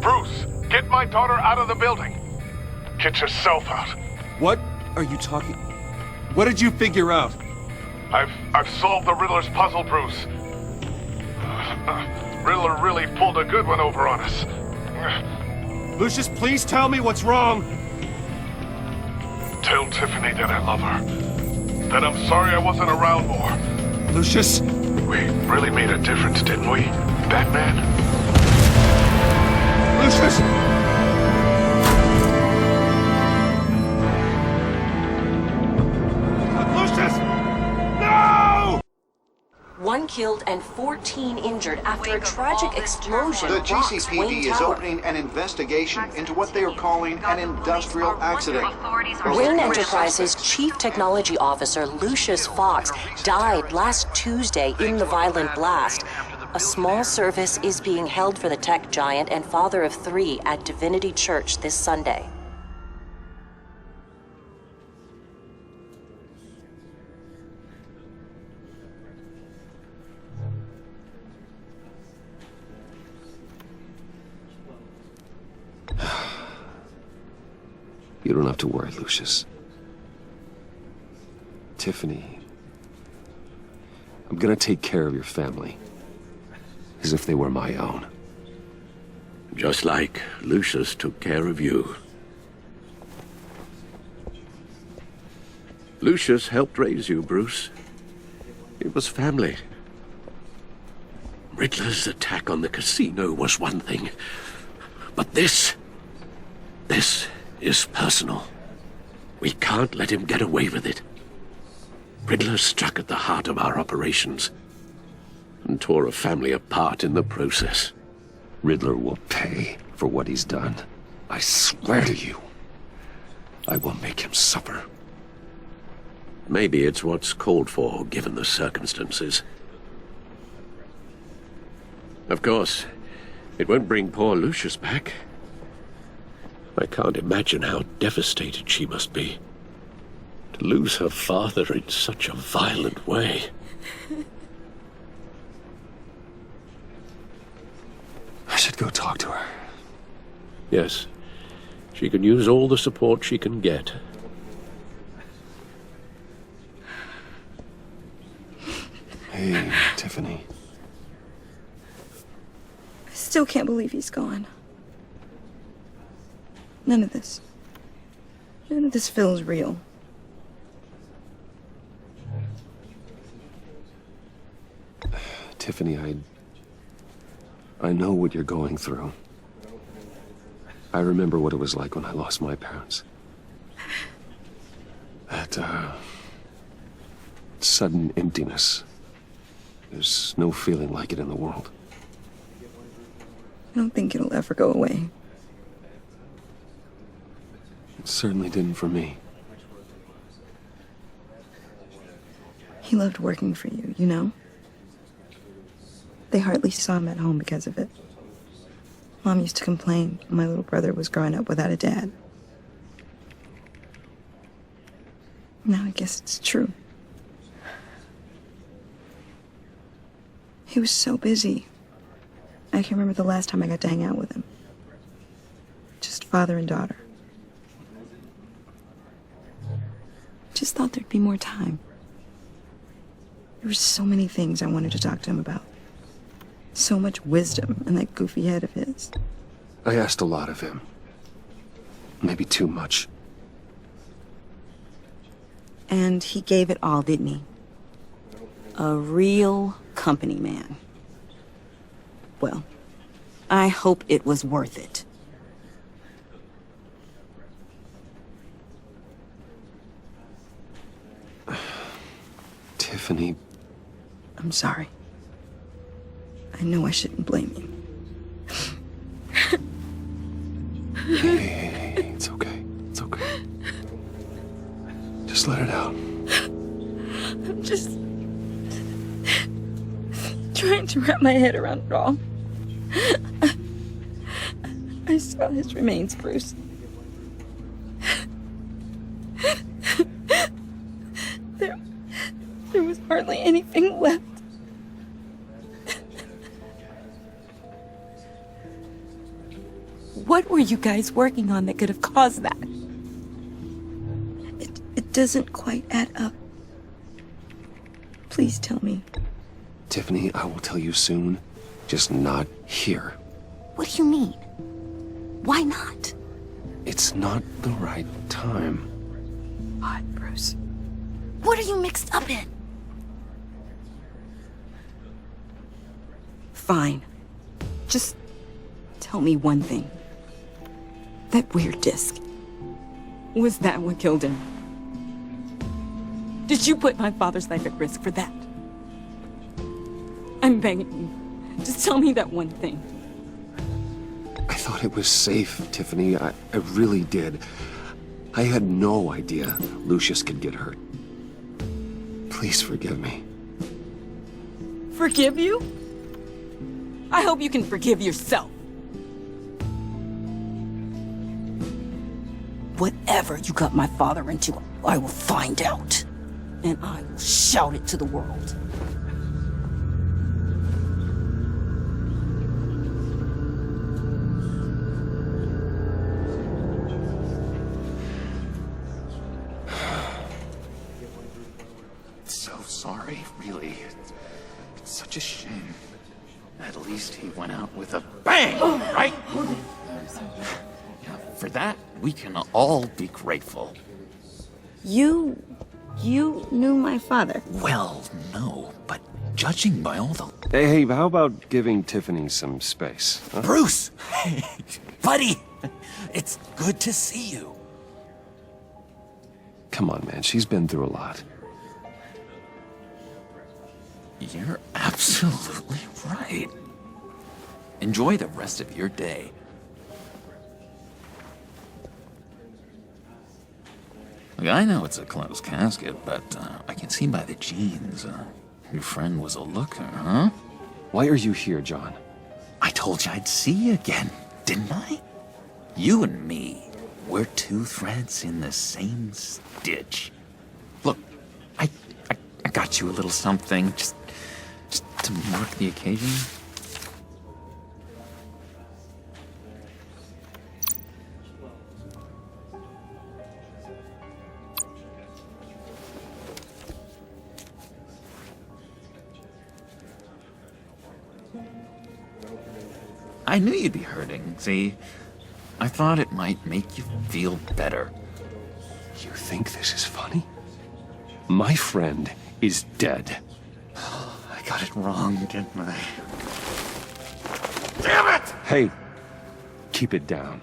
Bruce, get my daughter out of the building. Get yourself out. What are you talking... What did you figure out? I've solved the Riddler's puzzle, Bruce. Riddler really pulled a good one over on us. Lucius, please tell me what's wrong. Tell Tiffany that I love her. That I'm sorry I wasn't around more. Lucius? We really made a difference, didn't we, Batman? Lucius! One killed and 14 injured after a tragic explosion. The rocks GCPD Wayne is Tower. opening an investigation into what they are calling an industrial accident. Wayne Enterprises' Chief Technology Officer Lucius Fox died last Tuesday in the violent blast. A small service is being held for the tech giant and father of 3 at Divinity Church this Sunday. You don't have to worry, Lucius. Tiffany, I'm gonna take care of your family. As if they were my own. Just like Lucius took care of you. Lucius helped raise you, Bruce. It was family. Riddler's attack on the casino was one thing. But this is personal. We can't let him get away with it. Riddler struck at the heart of our operations and tore a family apart in the process. Riddler will pay for what he's done. I swear to you, I will make him suffer. Maybe it's what's called for, given the circumstances. Of course, it won't bring poor Lucius back. I can't imagine how devastated she must be. To lose her father in such a violent way. I should go talk to her. Yes, she can use all the support she can get. Hey, Tiffany. I still can't believe he's gone. None of this feels real. Tiffany, I know what you're going through. I remember what it was like when I lost my parents. That, sudden emptiness. There's no feeling like it in the world. I don't think it'll ever go away. It certainly didn't for me. He loved working for you, you know? They hardly saw him at home because of it. Mom used to complain my little brother was growing up without a dad. Now I guess it's true. He was so busy. I can't remember the last time I got to hang out with him. Just father and daughter. Just thought there'd be more time. There were so many things I wanted to talk to him about. So much wisdom in that goofy head of his. I asked a lot of him. Maybe too much. And he gave it all, didn't he? A real company man. Well, I hope it was worth it. Tiffany. I'm sorry. I know I shouldn't blame you. Hey, it's okay. It's okay. Just let it out. I'm just trying to wrap my head around it all. I saw his remains, Bruce. There was hardly anything left. What were you guys working on that could have caused that? It doesn't quite add up. Please tell me. Tiffany, I will tell you soon. Just not here. What do you mean? Why not? It's not the right time. What, Bruce? What are you mixed up in? Fine. Just tell me one thing. That weird disc. Was that what killed him? Did you put my father's life at risk for that? I'm begging you. Just tell me that one thing. I thought it was safe, Tiffany. I really did. I had no idea Lucius could get hurt. Please forgive me. Forgive you? I hope you can forgive yourself. Whatever you got my father into, I will find out. And I will shout it to the world. So sorry, really. It's such a shame. At least he went out with a bang, right? For that, we can all be grateful. You knew my father. Well, no, but judging by all the... Hey, how about giving Tiffany some space? Huh? Bruce! Hey, buddy! It's good to see you. Come on, man. She's been through a lot. You're absolutely right. Enjoy the rest of your day. Look, I know it's a closed casket, but I can see by the jeans, your friend was a looker, huh? Why are you here, John? I told you I'd see you again, didn't I? You and me, we're two threads in the same stitch. Look, I got you a little something, just to mark the occasion. I knew you'd be hurting, see? I thought it might make you feel better. You think this is funny? My friend is dead. I got it wrong, didn't I? Damn it! Hey, keep it down.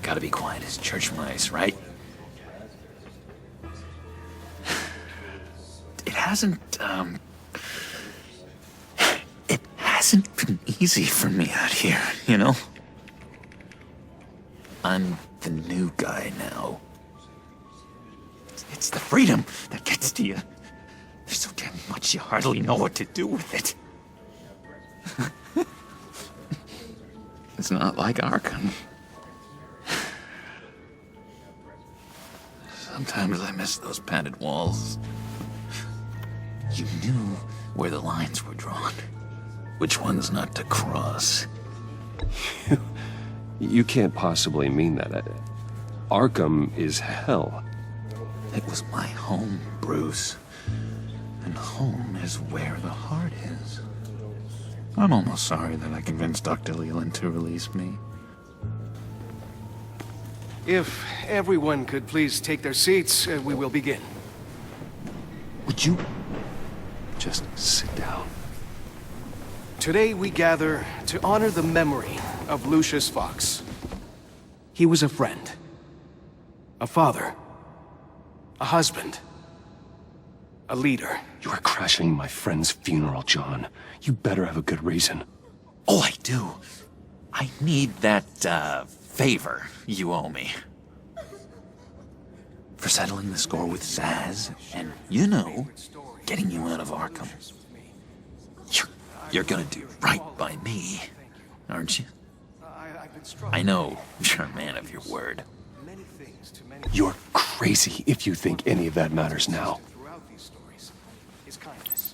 Gotta be quiet as church mice, right? It hasn't been easy for me out here, you know? I'm the new guy now. It's the freedom that gets to you. There's so damn much you hardly know what to do with it. It's not like Arkham. Sometimes I miss those padded walls. You knew where the lines were drawn. Which ones not to cross. You can't possibly mean that. Arkham is hell. It was my home, Bruce. And home is where the heart is. I'm almost sorry that I convinced Dr. Leland to release me. If everyone could please take their seats, we will begin. Would you just sit down? Today we gather to honor the memory of Lucius Fox. He was a friend, a father, a husband, a leader. You are crashing my friend's funeral, John. You better have a good reason. Oh, I do. I need that, favor you owe me. For settling the score with Zaz, and, you know, getting you out of Arkham. You're gonna do right by me, aren't you? I know you're a man of your word. You're crazy if you think any of that matters now.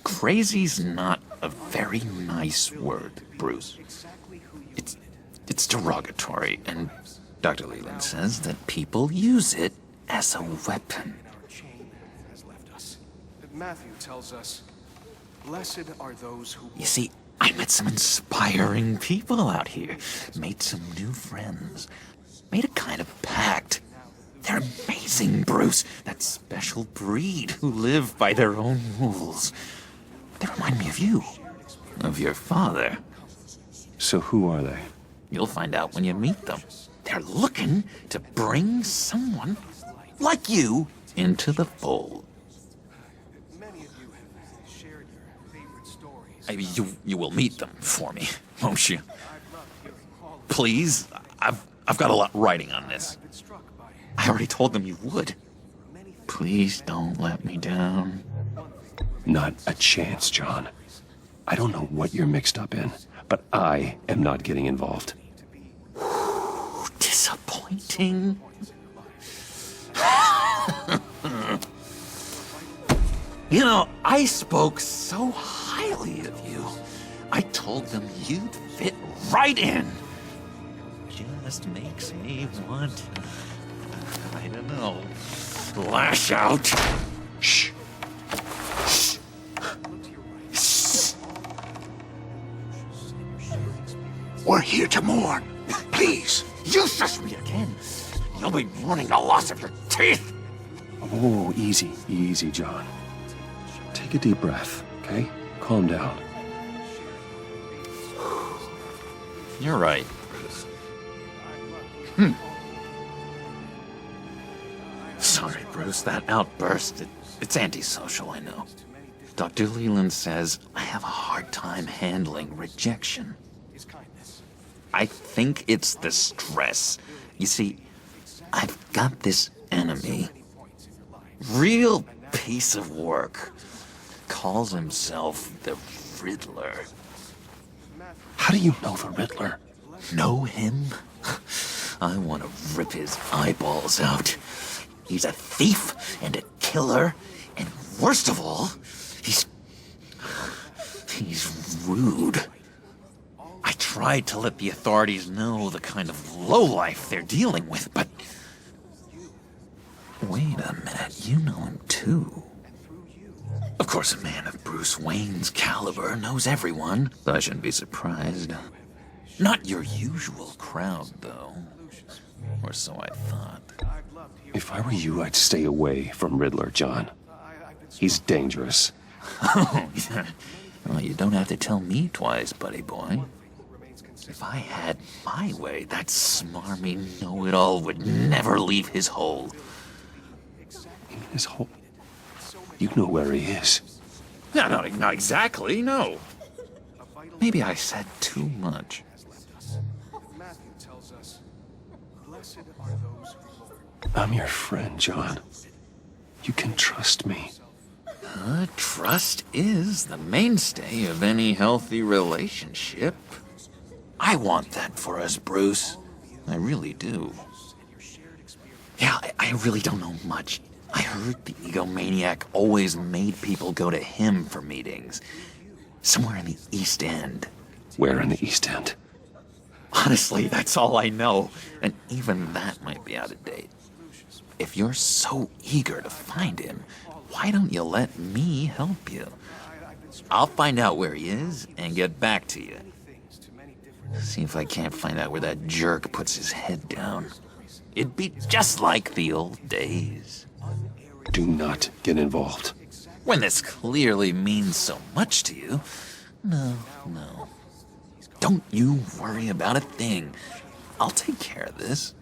Crazy's not a very nice word, Bruce. It's derogatory, and Dr. Leland says that people use it as a weapon. Matthew tells us, blessed are those who... You see, I met some inspiring people out here. Made some new friends. Made a kind of pact. They're amazing, Bruce. That special breed who live by their own rules. They remind me of you. Of your father. So who are they? You'll find out when you meet them. They're looking to bring someone like you into the fold. You will meet them for me, won't you? Please, I've got a lot writing on this. I already told them you would. Please don't let me down. Not a chance, John. I don't know what you're mixed up in, but I am not getting involved. Disappointing. You know, I spoke so highly of you. I told them you'd fit right in. Just makes me want, I don't know, lash out. Shh. We're here to mourn. Please. You shush me again. You'll be mourning the loss of your teeth. Oh, easy, easy, John. Take a deep breath, okay? Calm down. You're right, Bruce. Sorry, Bruce, that outburst, it's antisocial, I know. Dr. Leland says I have a hard time handling rejection. I think it's the stress. You see, I've got this enemy. Real piece of work. Calls himself the Riddler. How do you know the Riddler? Know him? I want to rip his eyeballs out. He's a thief and a killer, and worst of all, he's rude. I tried to let the authorities know the kind of lowlife they're dealing with, but... Wait a minute, you know him too. Of course, a man of Bruce Wayne's caliber knows everyone, so I shouldn't be surprised. Not your usual crowd, though. Or so I thought. If I were you, I'd stay away from Riddler, John. He's dangerous. Oh, yeah. Well, you don't have to tell me twice, buddy boy. If I had my way, that smarmy know-it-all would never leave his hole. His hole? You know where he is. No, not exactly, no. Maybe I said too much. I'm your friend, John. You can trust me. Trust is the mainstay of any healthy relationship. I want that for us, Bruce. I really do. Yeah, I really don't know much. I heard the egomaniac always made people go to him for meetings. Somewhere in the East End. Where in the East End? Honestly, that's all I know. And even that might be out of date. If you're so eager to find him, why don't you let me help you? I'll find out where he is and get back to you. See if I can't find out where that jerk puts his head down. It'd be just like the old days. Do not get involved. When this clearly means so much to you. No. Don't you worry about a thing. I'll take care of this.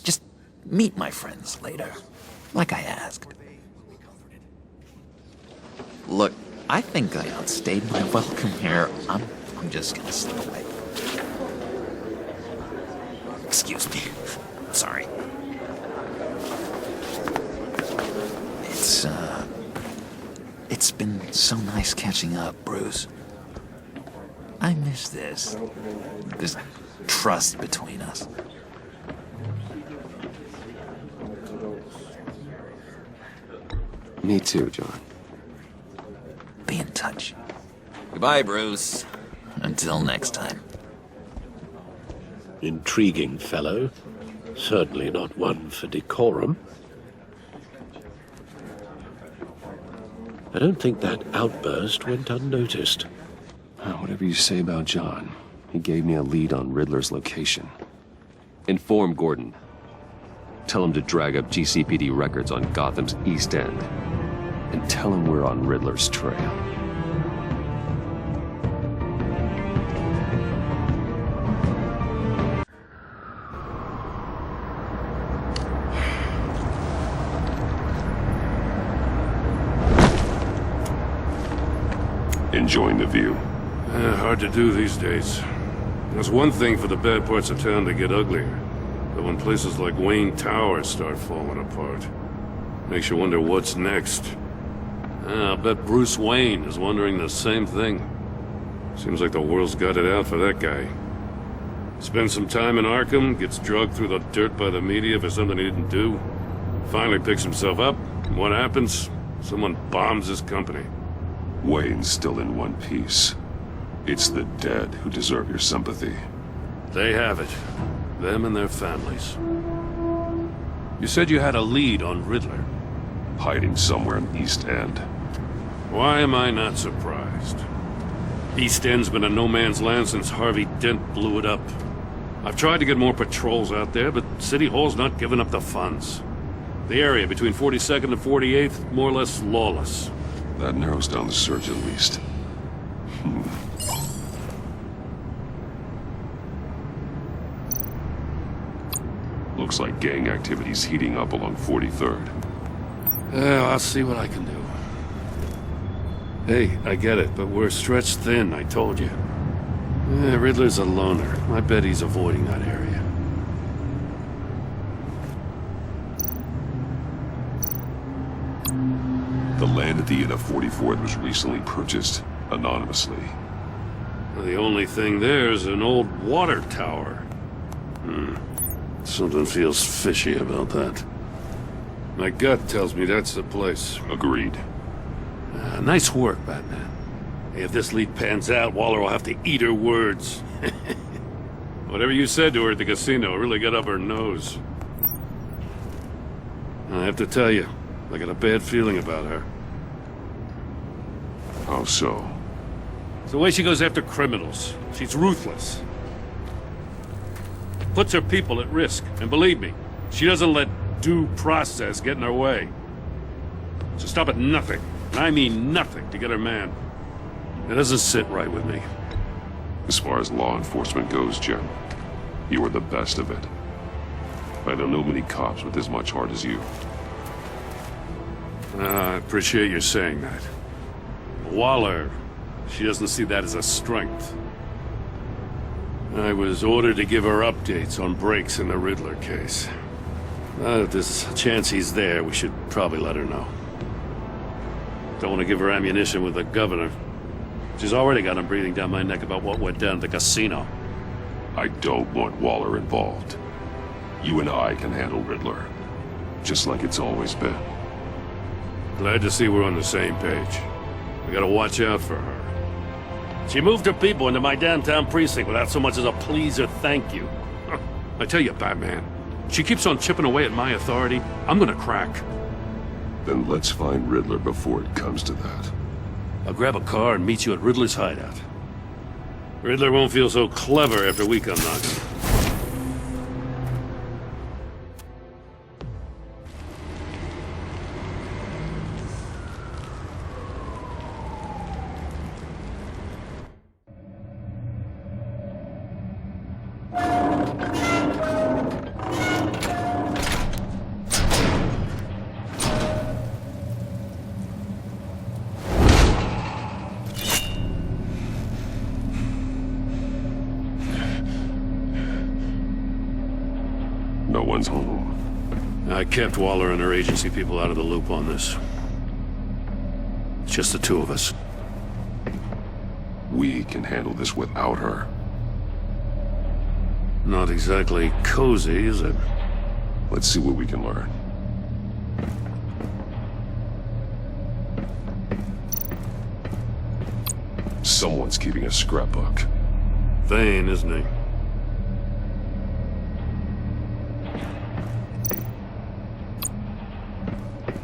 Just meet my friends later, like I asked. Look, I think I outstayed my welcome here. I'm just gonna slip away. Excuse me. Sorry. It's been so nice catching up, Bruce. I miss this trust between us. Me too, John. Be in touch. Goodbye, Bruce. Until next time. Intriguing fellow. Certainly not one for decorum. I don't think that outburst went unnoticed. Whatever you say about John, he gave me a lead on Riddler's location. Inform Gordon. Tell him to drag up GCPD records on Gotham's East End. And tell him we're on Riddler's trail. Enjoying the view. Hard to do these days. It's one thing for the bad parts of town to get uglier, but when places like Wayne Tower start falling apart, makes you wonder what's next. I'll bet Bruce Wayne is wondering the same thing. Seems like the world's got it out for that guy. Spends some time in Arkham, gets drugged through the dirt by the media for something he didn't do. Finally picks himself up, and what happens? Someone bombs his company. Wayne's still in one piece. It's the dead who deserve your sympathy. They have it. Them and their families. You said you had a lead on Riddler. Hiding somewhere in East End. Why am I not surprised? East End's been a no-man's land since Harvey Dent blew it up. I've tried to get more patrols out there, but City Hall's not giving up the funds. The area between 42nd and 48th, more or less lawless. That narrows down the search at least. Looks like gang activity's heating up along 43rd. I'll see what I can do. Hey, I get it, but we're stretched thin, I told you. Riddler's a loner. I bet he's avoiding that area. The land at the end of 44th was recently purchased anonymously. The only thing there is an old water tower. Something feels fishy about that. My gut tells me that's the place. Agreed. Nice work, Batman. If this lead pans out, Waller will have to eat her words. Whatever you said to her at the casino really got up her nose. I have to tell you, I got a bad feeling about her. How so? It's the way she goes after criminals. She's ruthless. Puts her people at risk. And believe me, she doesn't let due process get in her way. So stop at nothing, and I mean nothing, to get her man. It doesn't sit right with me. As far as law enforcement goes, Jim, you are the best of it. I don't know many cops with as much heart as you. I appreciate you saying that. Waller, she doesn't see that as a strength. I was ordered to give her updates on breaks in the Riddler case. If there's a chance he's there, we should probably let her know. Don't want to give her ammunition with the governor. She's already got him breathing down my neck about what went down at the casino. I don't want Waller involved. You and I can handle Riddler, just like it's always been. Glad to see we're on the same page. We gotta watch out for her. She moved her people into my downtown precinct without so much as a please or thank you. I tell you, Batman, she keeps on chipping away at my authority. I'm gonna crack. Then let's find Riddler before it comes to that. I'll grab a car and meet you at Riddler's hideout. Riddler won't feel so clever after we come knocking. No one's home. I kept Waller and her agency people out of the loop on this. It's just the two of us. We can handle this without her. Not exactly cozy, is it? Let's see what we can learn. Someone's keeping a scrapbook. Vain, isn't he?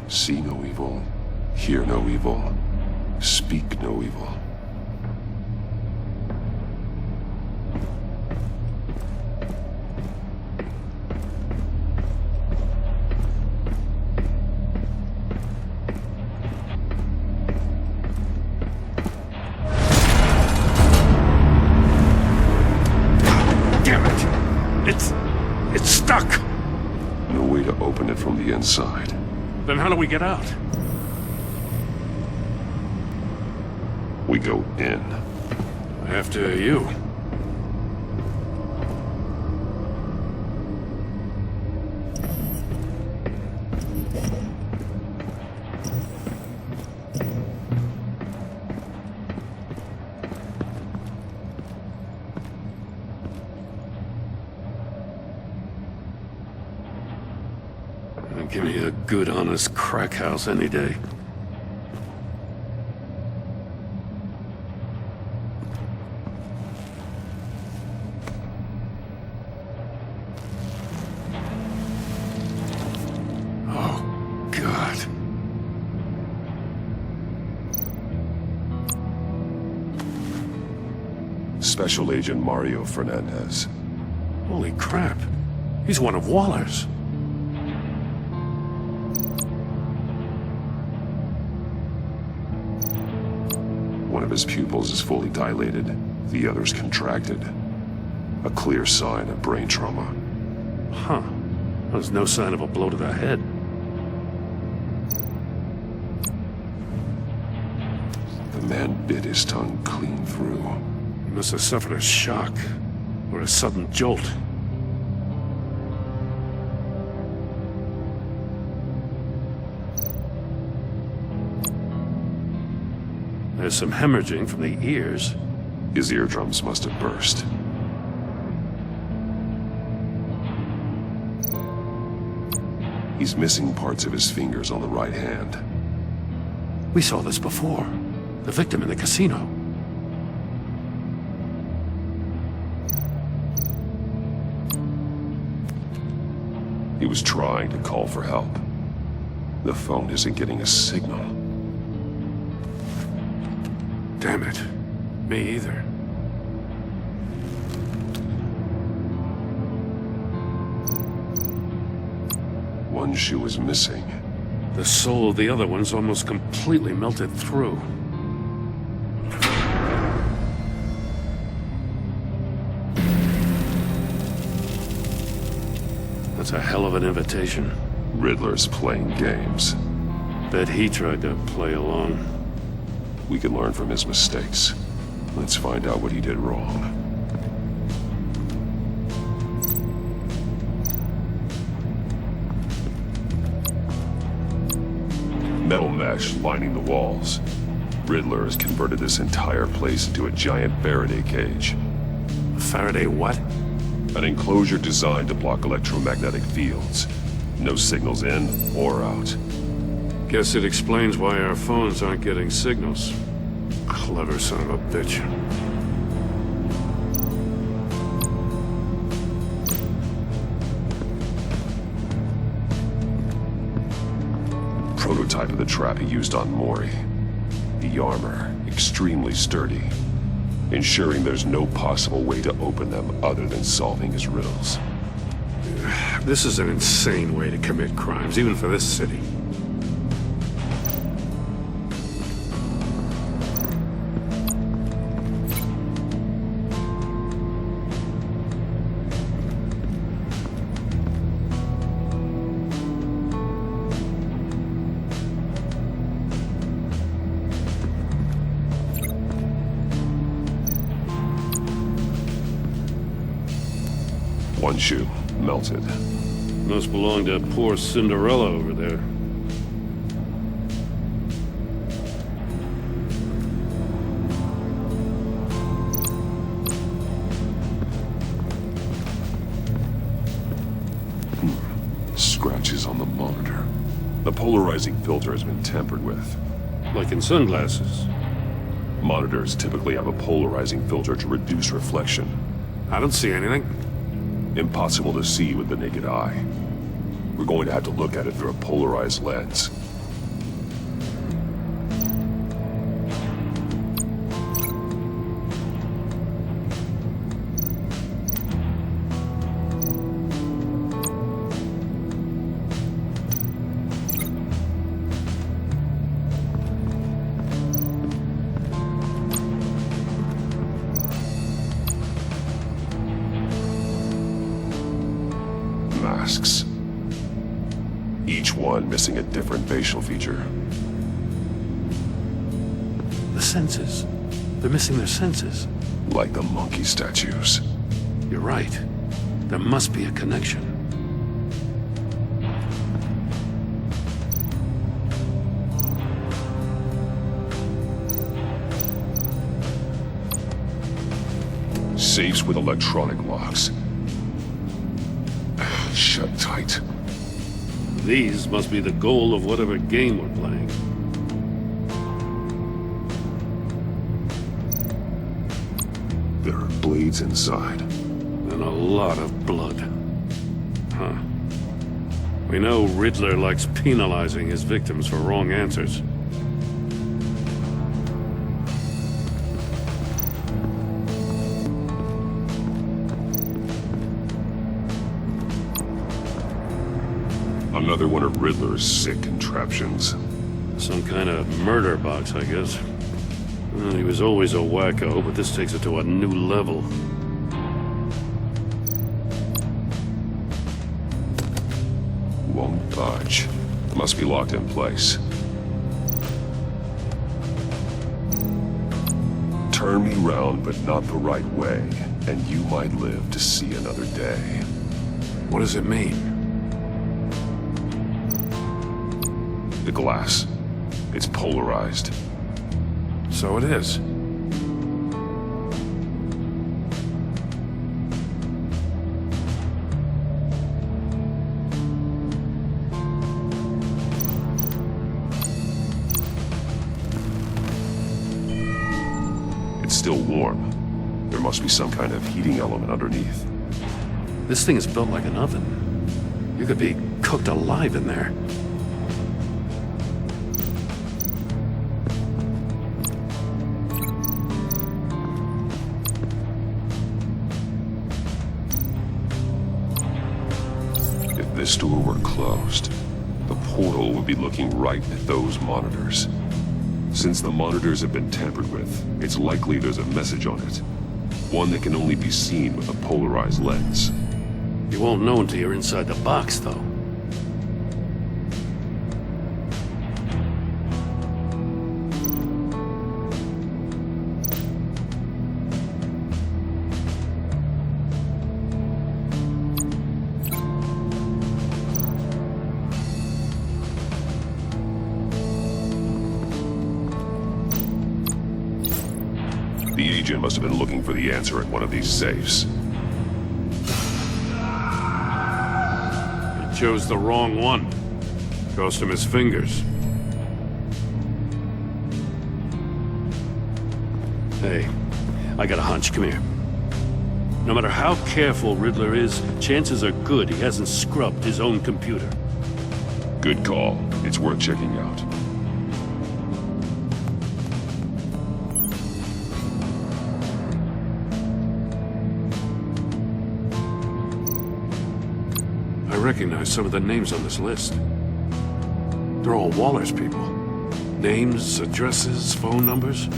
See no evil, hear no evil, speak no evil. Damn it! It's stuck! No way to open it from the inside. Then how do we get out? We go in. After you. Give me a good, honest crack house any day. Oh, God. Special Agent Mario Fernandez. Holy crap. He's one of Waller's. One of his pupils is fully dilated, the other's contracted. A clear sign of brain trauma. Huh. There's no sign of a blow to the head. The man bit his tongue clean through. He must have suffered a shock, or a sudden jolt. There's some hemorrhaging from the ears. His eardrums must have burst. He's missing parts of his fingers on the right hand. We saw this before. The victim in the casino. He was trying to call for help. The phone isn't getting a signal. Damn it. Me either. One shoe is missing. The soul of the other one's almost completely melted through. That's a hell of an invitation. Riddler's playing games. Bet he tried to play along. We can learn from his mistakes. Let's find out what he did wrong. Metal mesh lining the walls. Riddler has converted this entire place into a giant Faraday cage. Faraday what? An enclosure designed to block electromagnetic fields. No signals in or out. Guess it explains why our phones aren't getting signals. Clever son of a bitch. Prototype of the trap he used on Mori. The armor, extremely sturdy, ensuring there's no possible way to open them other than solving his riddles. This is an insane way to commit crimes, even for this city. One shoe, melted. Must belong to poor Cinderella over there. Scratches on the monitor. The polarizing filter has been tampered with. Like in sunglasses. Monitors typically have a polarizing filter to reduce reflection. I don't see anything. Impossible to see with the naked eye. We're going to have to look at it through a polarized lens. Masks. Each one missing a different facial feature. The senses. They're missing their senses. Like the monkey statues. You're right. There must be a connection. Safes with electronic locks. Shut tight. These must be the goal of whatever game we're playing. There are blades inside. And a lot of blood. Huh. We know Riddler likes penalizing his victims for wrong answers. Another one of Riddler's sick contraptions. Some kind of murder box, I guess. Well, he was always a wacko, but this takes it to a new level. Won't budge. Must be locked in place. Turn me round, but not the right way, and you might live to see another day. What does it mean? The glass. It's polarized. So it is. It's still warm. There must be some kind of heating element underneath. This thing is built like an oven. You could be cooked alive in there. This door were closed, the portal would be looking right at those monitors. Since the monitors have been tampered with, it's likely there's a message on it. One that can only be seen with a polarized lens. You won't know until you're inside the box, though. The agent must have been looking for the answer in one of these safes. He chose the wrong one. Cost him his fingers. Hey, I got a hunch. Come here. No matter how careful Riddler is, chances are good he hasn't scrubbed his own computer. Good call. It's worth checking out. I recognize some of the names on this list. They're all Waller's people. Names, addresses, phone numbers.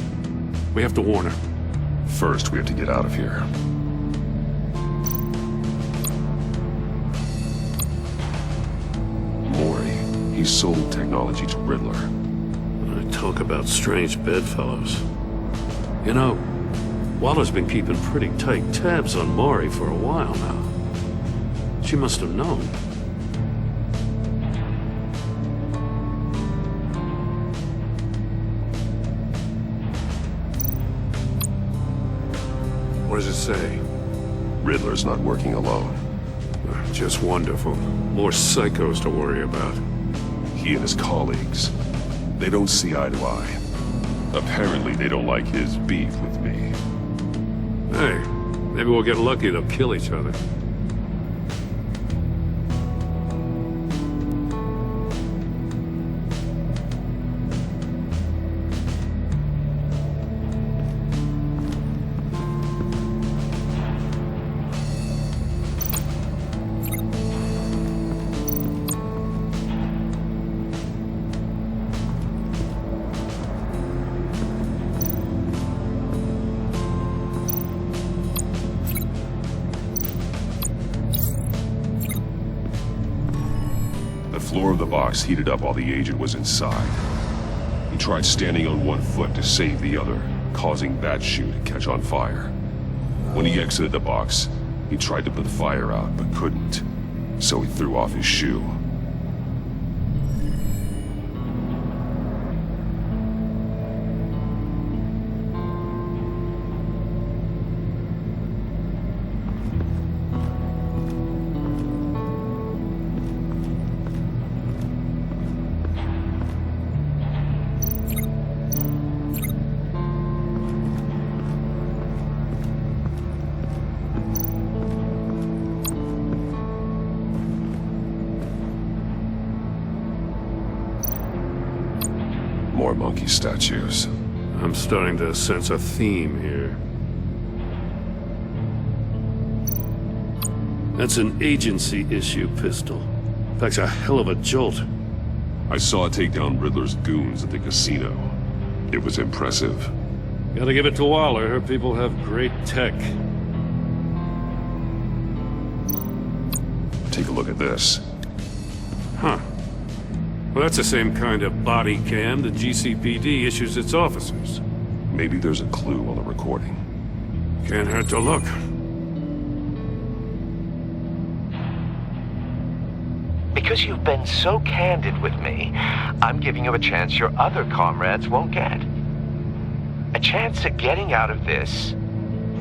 We have to warn her. First, we have to get out of here. Mori, he sold technology to Riddler. Talk about strange bedfellows. You know, Waller's been keeping pretty tight tabs on Mori for a while now. She must have known. What does it say? Riddler's not working alone. Just wonderful. More psychos to worry about. He and his colleagues, they don't see eye to eye. Apparently they don't like his beef with me. Hey, maybe we'll get lucky they'll kill each other. The floor of the box heated up while the agent was inside. He tried standing on one foot to save the other, causing that shoe to catch on fire. When he exited the box, he tried to put the fire out, but couldn't. So he threw off his shoe. More monkey statues. I'm starting to sense a theme here. That's an agency-issue pistol. Packs a hell of a jolt. I saw it take down Riddler's goons at the casino. It was impressive. Gotta give it to Waller. Her people have great tech. Take a look at this. Huh. Well, that's the same kind of body cam the GCPD issues its officers. Maybe there's a clue on the recording. Can't hurt to look. Because you've been so candid with me, I'm giving you a chance your other comrades won't get. A chance at getting out of this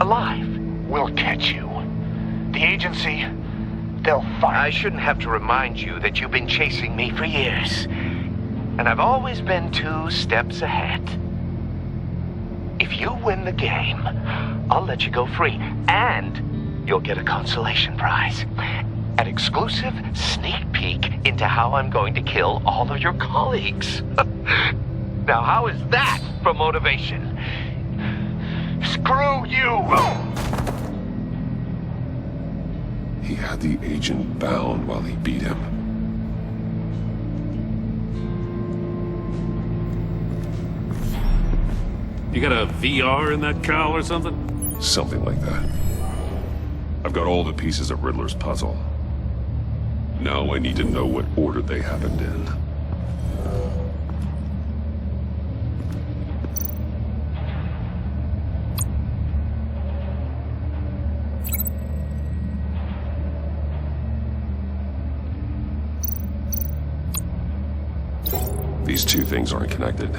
alive. We'll catch you. The agency, they'll find I shouldn't have to remind you that you've been chasing me for years. And I've always been 2 steps ahead. If you win the game, I'll let you go free. And you'll get a consolation prize. An exclusive sneak peek into how I'm going to kill all of your colleagues. Now, how is that for motivation? Screw you! He had the agent bound while he beat him. You got a VR in that cowl or something? Something like that. I've got all the pieces of Riddler's puzzle. Now I need to know what order they happened in. These 2 things aren't connected.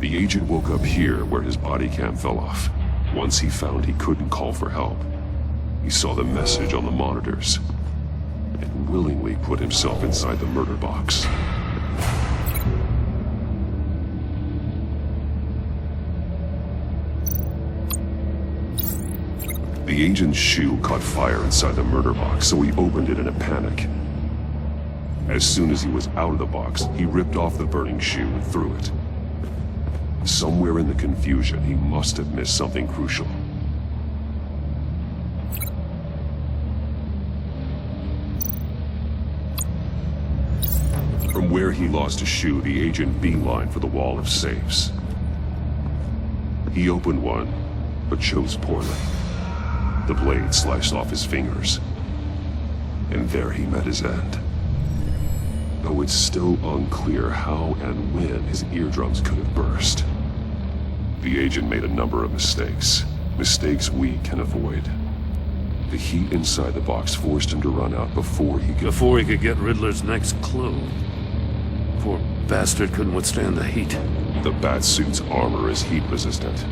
The agent woke up here where his body cam fell off. Once he found he couldn't call for help, he saw the message on the monitors and willingly put himself inside the murder box. The agent's shoe caught fire inside the murder box, so he opened it in a panic. As soon as he was out of the box, he ripped off the burning shoe and threw it. Somewhere in the confusion, he must have missed something crucial. From where he lost a shoe, the agent beelined for the wall of safes. He opened one, but chose poorly. The blade sliced off his fingers, and there he met his end. Though it's still unclear how and when his eardrums could have burst. The agent made a number of mistakes. Mistakes we can avoid. The heat inside the box forced him to run out before he could get Riddler's next clue. Poor bastard couldn't withstand the heat. The Batsuit's armor is heat resistant.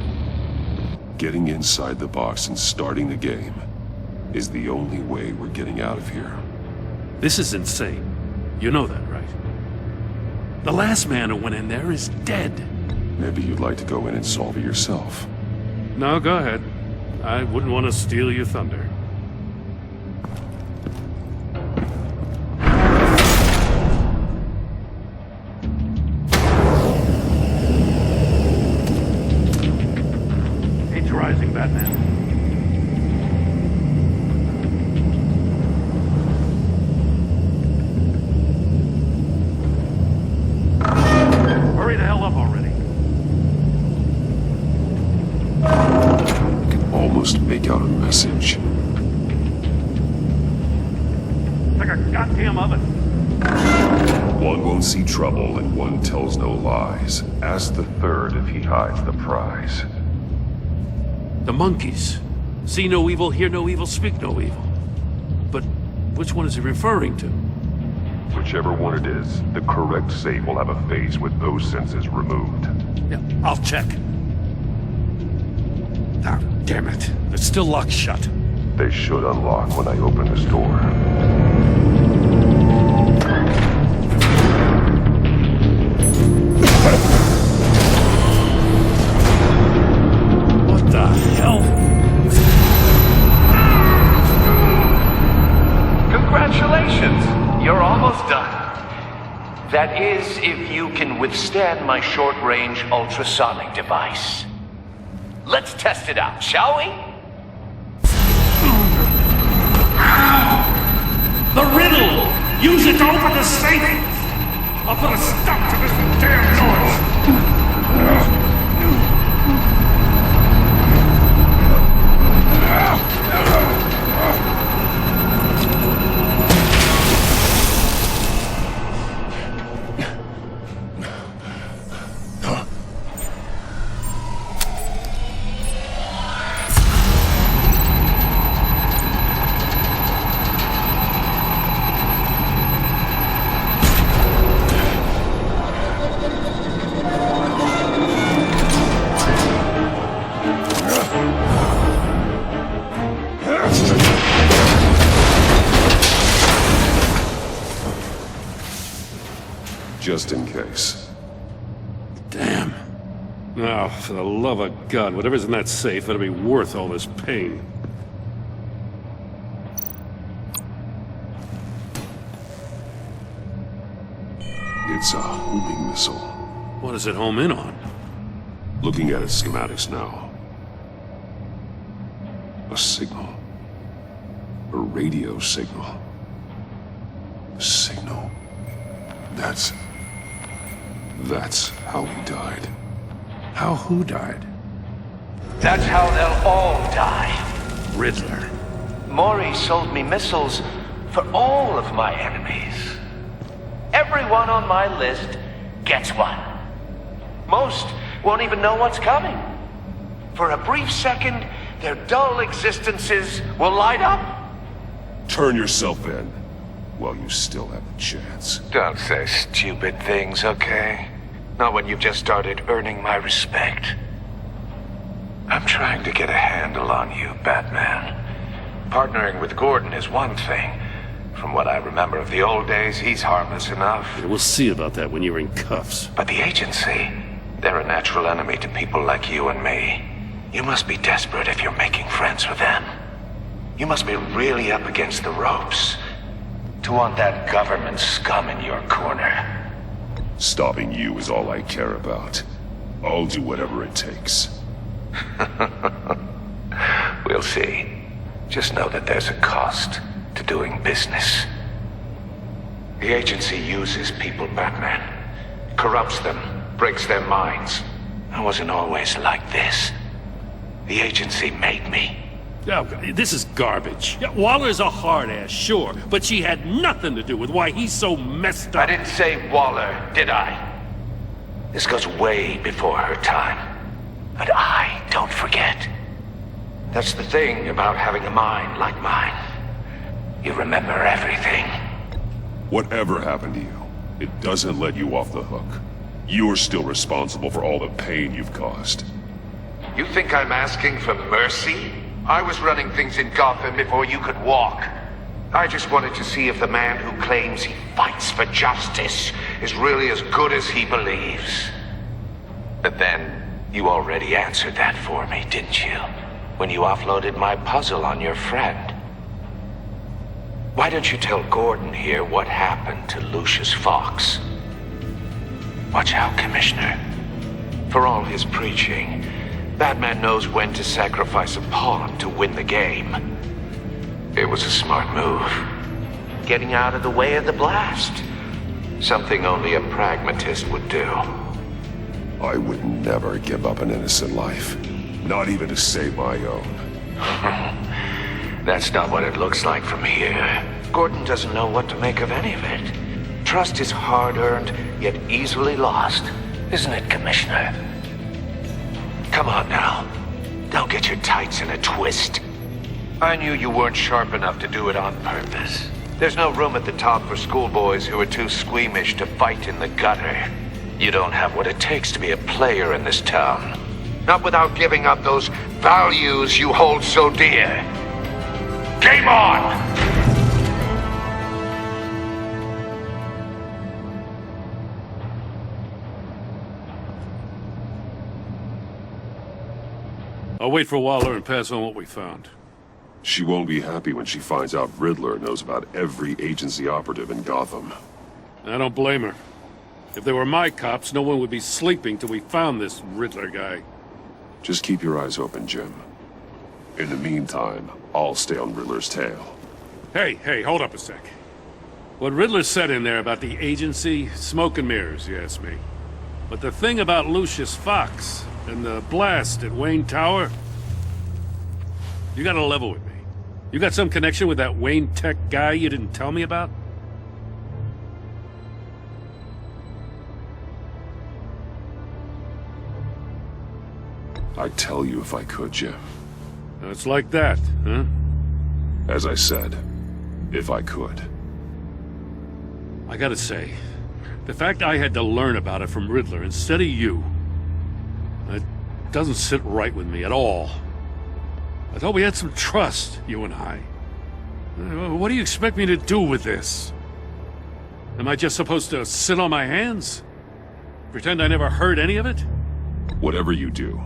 Getting inside the box and starting the game is the only way we're getting out of here. This is insane. You know that, right? The last man who went in there is dead. Maybe you'd like to go in and solve it yourself. No, go ahead. I wouldn't want to steal your thunder. Heat's rising, Batman. Hurry the hell up already. I can almost make out a message. Like a goddamn oven. One won't see trouble and one tells no lies. Ask the third if he hides the prize. The monkeys. See no evil, hear no evil, speak no evil. But which one is he referring to? Whichever one it is, the correct safe will have a face with those senses removed. Yeah, I'll check. Ah, damn it. It's still locked shut. They should unlock when I open this door. What the hell? Congratulations! You're almost done. That is, if you can withstand my short-range ultrasonic device. Let's test it out, shall we? The riddle! Use it to open the safe! I'll put a stop to this damn noise! Just in case. Damn. Now, for the love of God, whatever's in that safe better be worth all this pain. It's a homing missile. What does it home in on? Looking at its schematics now. A signal. A radio signal. A signal. That's how he died. How who died? That's how they'll all die. Riddler. Maury sold me missiles for all of my enemies. Everyone on my list gets one. Most won't even know what's coming. For a brief second, their dull existences will light up. Turn yourself in while you still have the chance. Don't say stupid things, okay? Not when you've just started earning my respect. I'm trying to get a handle on you, Batman. Partnering with Gordon is one thing. From what I remember of the old days, he's harmless enough. Yeah, we'll see about that when you're in cuffs. But the agency, they're a natural enemy to people like you and me. You must be desperate if you're making friends with them. You must be really up against the ropes to want that government scum in your corner. Stopping you is all I care about. I'll do whatever it takes. We'll see. Just know that there's a cost to doing business. The agency uses people, Batman. Corrupts them, breaks their minds. I wasn't always like this. The agency made me. Oh, this is garbage. Yeah, Waller's a hard-ass, sure, but she had nothing to do with why he's so messed up. I didn't say Waller, did I? This goes way before her time. But I don't forget. That's the thing about having a mind like mine. You remember everything. Whatever happened to you, it doesn't let you off the hook. You're still responsible for all the pain you've caused. You think I'm asking for mercy? I was running things in Gotham before you could walk. I just wanted to see if the man who claims he fights for justice is really as good as he believes. But then, you already answered that for me, didn't you? When you offloaded my puzzle on your friend. Why don't you tell Gordon here what happened to Lucius Fox? Watch out, Commissioner. For all his preaching, Batman knows when to sacrifice a pawn to win the game. It was a smart move. Getting out of the way of the blast. Something only a pragmatist would do. I would never give up an innocent life. Not even to save my own. That's not what it looks like from here. Gordon doesn't know what to make of any of it. Trust is hard-earned, yet easily lost. Isn't it, Commissioner? Come on now. Don't get your tights in a twist. I knew you weren't sharp enough to do it on purpose. There's no room at the top for schoolboys who are too squeamish to fight in the gutter. You don't have what it takes to be a player in this town. Not without giving up those values you hold so dear. Game on! I'll wait for Waller and pass on what we found. She won't be happy when she finds out Riddler knows about every agency operative in Gotham. I don't blame her. If they were my cops, no one would be sleeping till we found this Riddler guy. Just keep your eyes open, Jim. In the meantime, I'll stay on Riddler's tail. Hey, hold up a sec. What Riddler said in there about the agency, smoke and mirrors, you ask me. But the thing about Lucius Fox and the blast at Wayne Tower, you gotta level with me. You got some connection with that Wayne Tech guy you didn't tell me about? I'd tell you if I could, Jim. It's like that, huh? As I said, if I could. I gotta say, the fact I had to learn about it from Riddler instead of you, it doesn't sit right with me at all. I thought we had some trust, you and I. What do you expect me to do with this? Am I just supposed to sit on my hands? Pretend I never heard any of it? Whatever you do,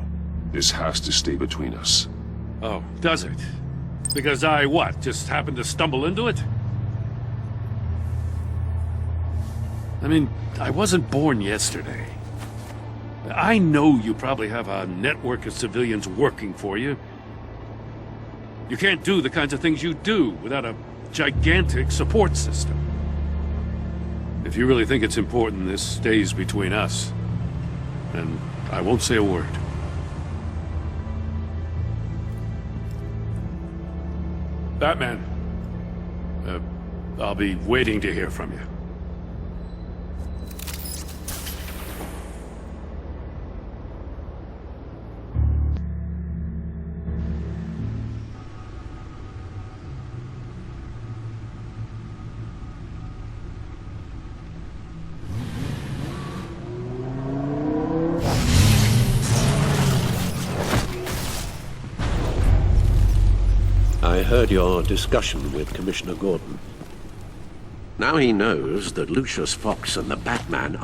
this has to stay between us. Oh, does it? Because I, what, just happened to stumble into it? I mean, I wasn't born yesterday. I know you probably have a network of civilians working for you. You can't do the kinds of things you do without a gigantic support system. If you really think it's important this stays between us, then I won't say a word. Batman, I'll be waiting to hear from you. I heard your discussion with Commissioner Gordon. Now he knows that Lucius Fox and the Batman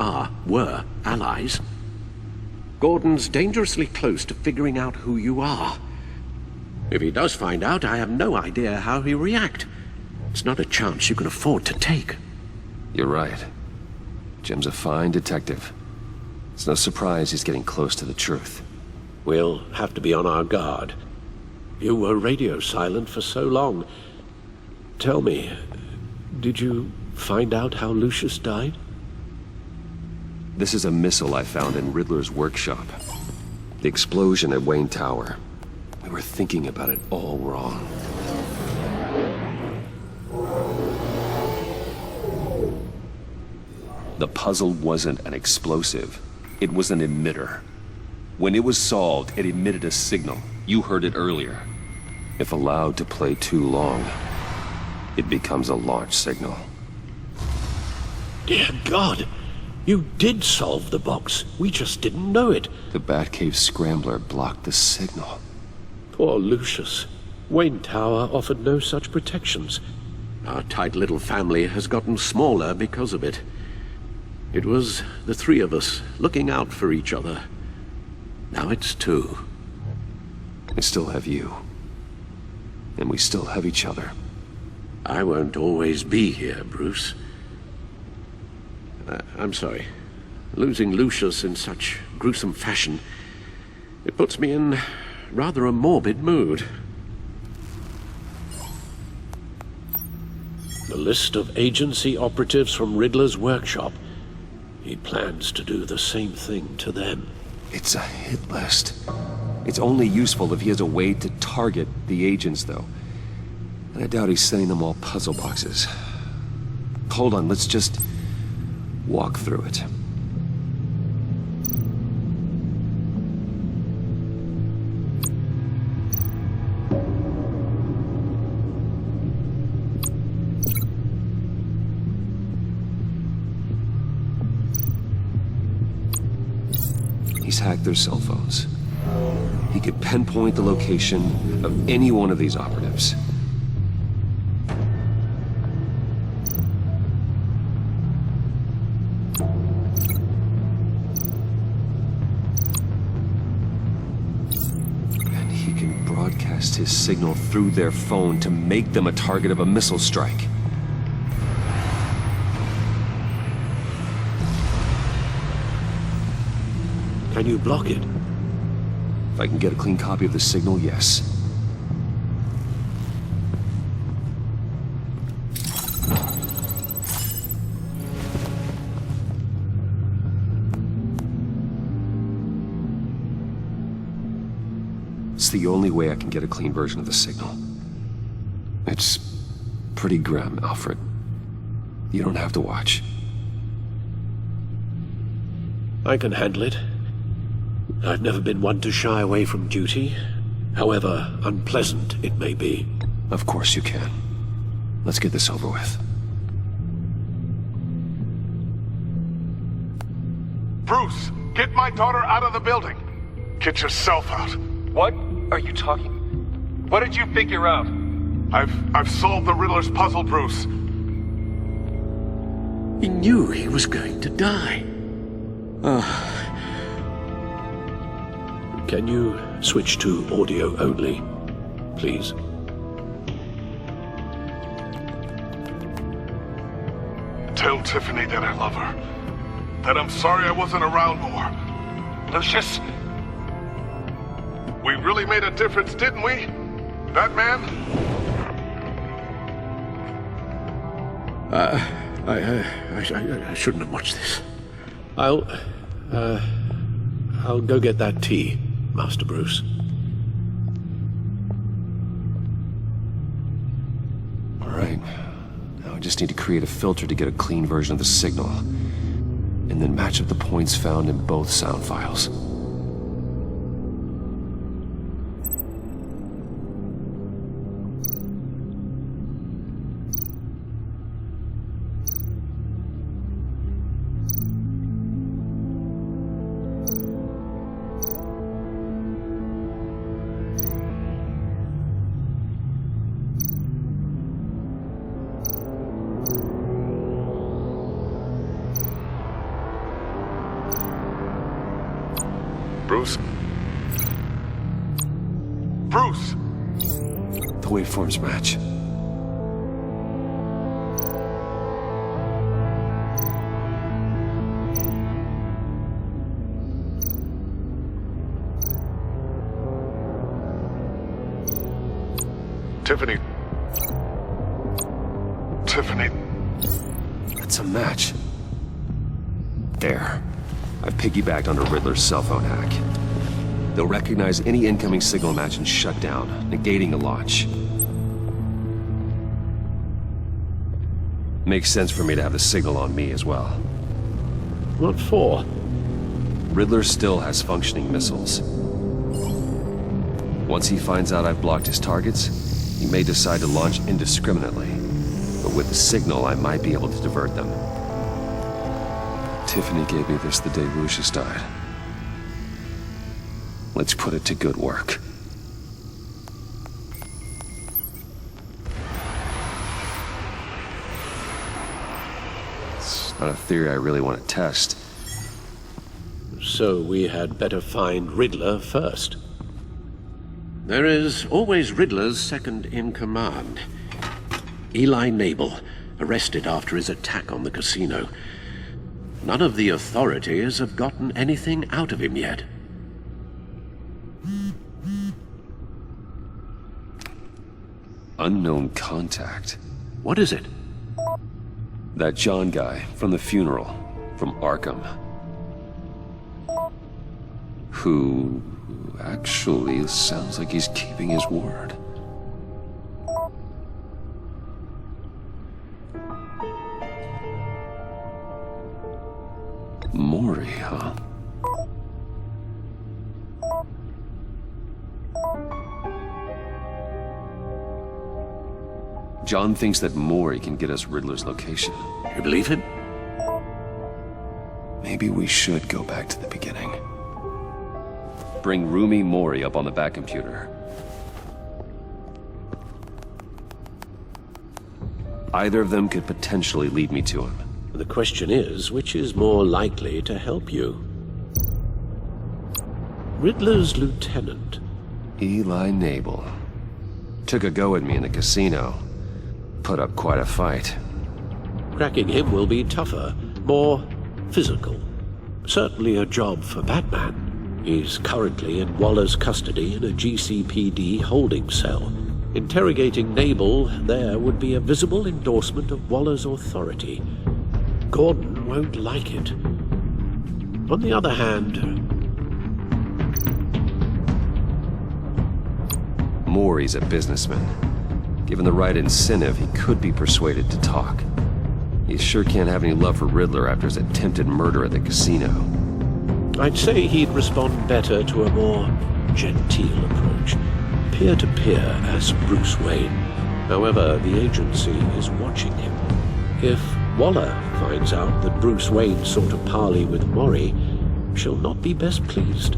were allies. Gordon's dangerously close to figuring out who you are. If he does find out, I have no idea how he'll react. It's not a chance you can afford to take. You're right. Jim's a fine detective. It's no surprise he's getting close to the truth. We'll have to be on our guard. You were radio silent for so long. Tell me, did you find out how Lucius died? This is a missile I found in Riddler's workshop. The explosion at Wayne Tower. We were thinking about it all wrong. The puzzle wasn't an explosive. It was an emitter. When it was solved, it emitted a signal. You heard it earlier. If allowed to play too long, it becomes a launch signal. Dear God! You did solve the box. We just didn't know it. The Batcave scrambler blocked the signal. Poor Lucius. Wayne Tower offered no such protections. Our tight little family has gotten smaller because of it. It was the three of us looking out for each other. Now it's two. I still have you. And we still have each other. I won't always be here, Bruce. I'm sorry. Losing Lucius in such gruesome fashion, it puts me in rather a morbid mood. The list of agency operatives from Riddler's workshop. He plans to do the same thing to them. It's a hit list. It's only useful if he has a way to target the agents, though. And I doubt he's sending them all puzzle boxes. Hold on, let's just walk through it. He's hacked their cell phones. He could pinpoint the location of any one of these operatives. And he can broadcast his signal through their phone to make them a target of a missile strike. Can you block it? If I can get a clean copy of the signal, yes. It's the only way I can get a clean version of the signal. It's pretty grim, Alfred. You don't have to watch. I can handle it. I've never been one to shy away from duty, however unpleasant it may be. Of course you can. Let's get this over with. Bruce, get my daughter out of the building. Get yourself out. What are you talking? What did you figure out? I've solved the Riddler's puzzle, Bruce. He knew he was going to die. Can you switch to audio only, please? Tell Tiffany that I love her. That I'm sorry I wasn't around more. Lucius? We really made a difference, didn't we? Batman? I shouldn't have watched this. I'll go get that tea, Master Bruce. All right. Now I just need to create a filter to get a clean version of the signal, and then match up the points found in both sound files. Bruce? Bruce! The waveforms match. Tiffany. Tiffany. It's a match. There. I've piggybacked onto Riddler's cell phone hack. They'll recognize any incoming signal match and shut down, negating a launch. Makes sense for me to have the signal on me as well. What for? Riddler still has functioning missiles. Once he finds out I've blocked his targets, he may decide to launch indiscriminately. But with the signal, I might be able to divert them. Tiffany gave me this the day Lucius died. Let's put it to good work. It's not a theory I really want to test. So we had better find Riddler first. There is always Riddler's second in command. Eli Nabel, arrested after his attack on the casino. None of the authorities have gotten anything out of him yet. Unknown contact. What is it? That John guy from the funeral, from Arkham. Who actually sounds like he's keeping his word. Mori, huh? John thinks that Mori can get us Riddler's location. You believe him? Maybe we should go back to the beginning. Bring Rumi Mori up on the back computer. Either of them could potentially lead me to him. The question is, which is more likely to help you? Riddler's lieutenant. Eli Nabel. Took a go at me in the casino. Put up quite a fight. Cracking him will be tougher, more physical. Certainly a job for Batman. He's currently in Waller's custody in a GCPD holding cell. Interrogating Nabel there would be a visible endorsement of Waller's authority. Gordon won't like it. On the other hand... Mori's a businessman. Given the right incentive, he could be persuaded to talk. He sure can't have any love for Riddler after his attempted murder at the casino. I'd say he'd respond better to a more genteel approach. Peer-to-peer as Bruce Wayne. However, the agency is watching him. If Waller finds out that Bruce Wayne sought a parley with Mori, she'll not be best pleased.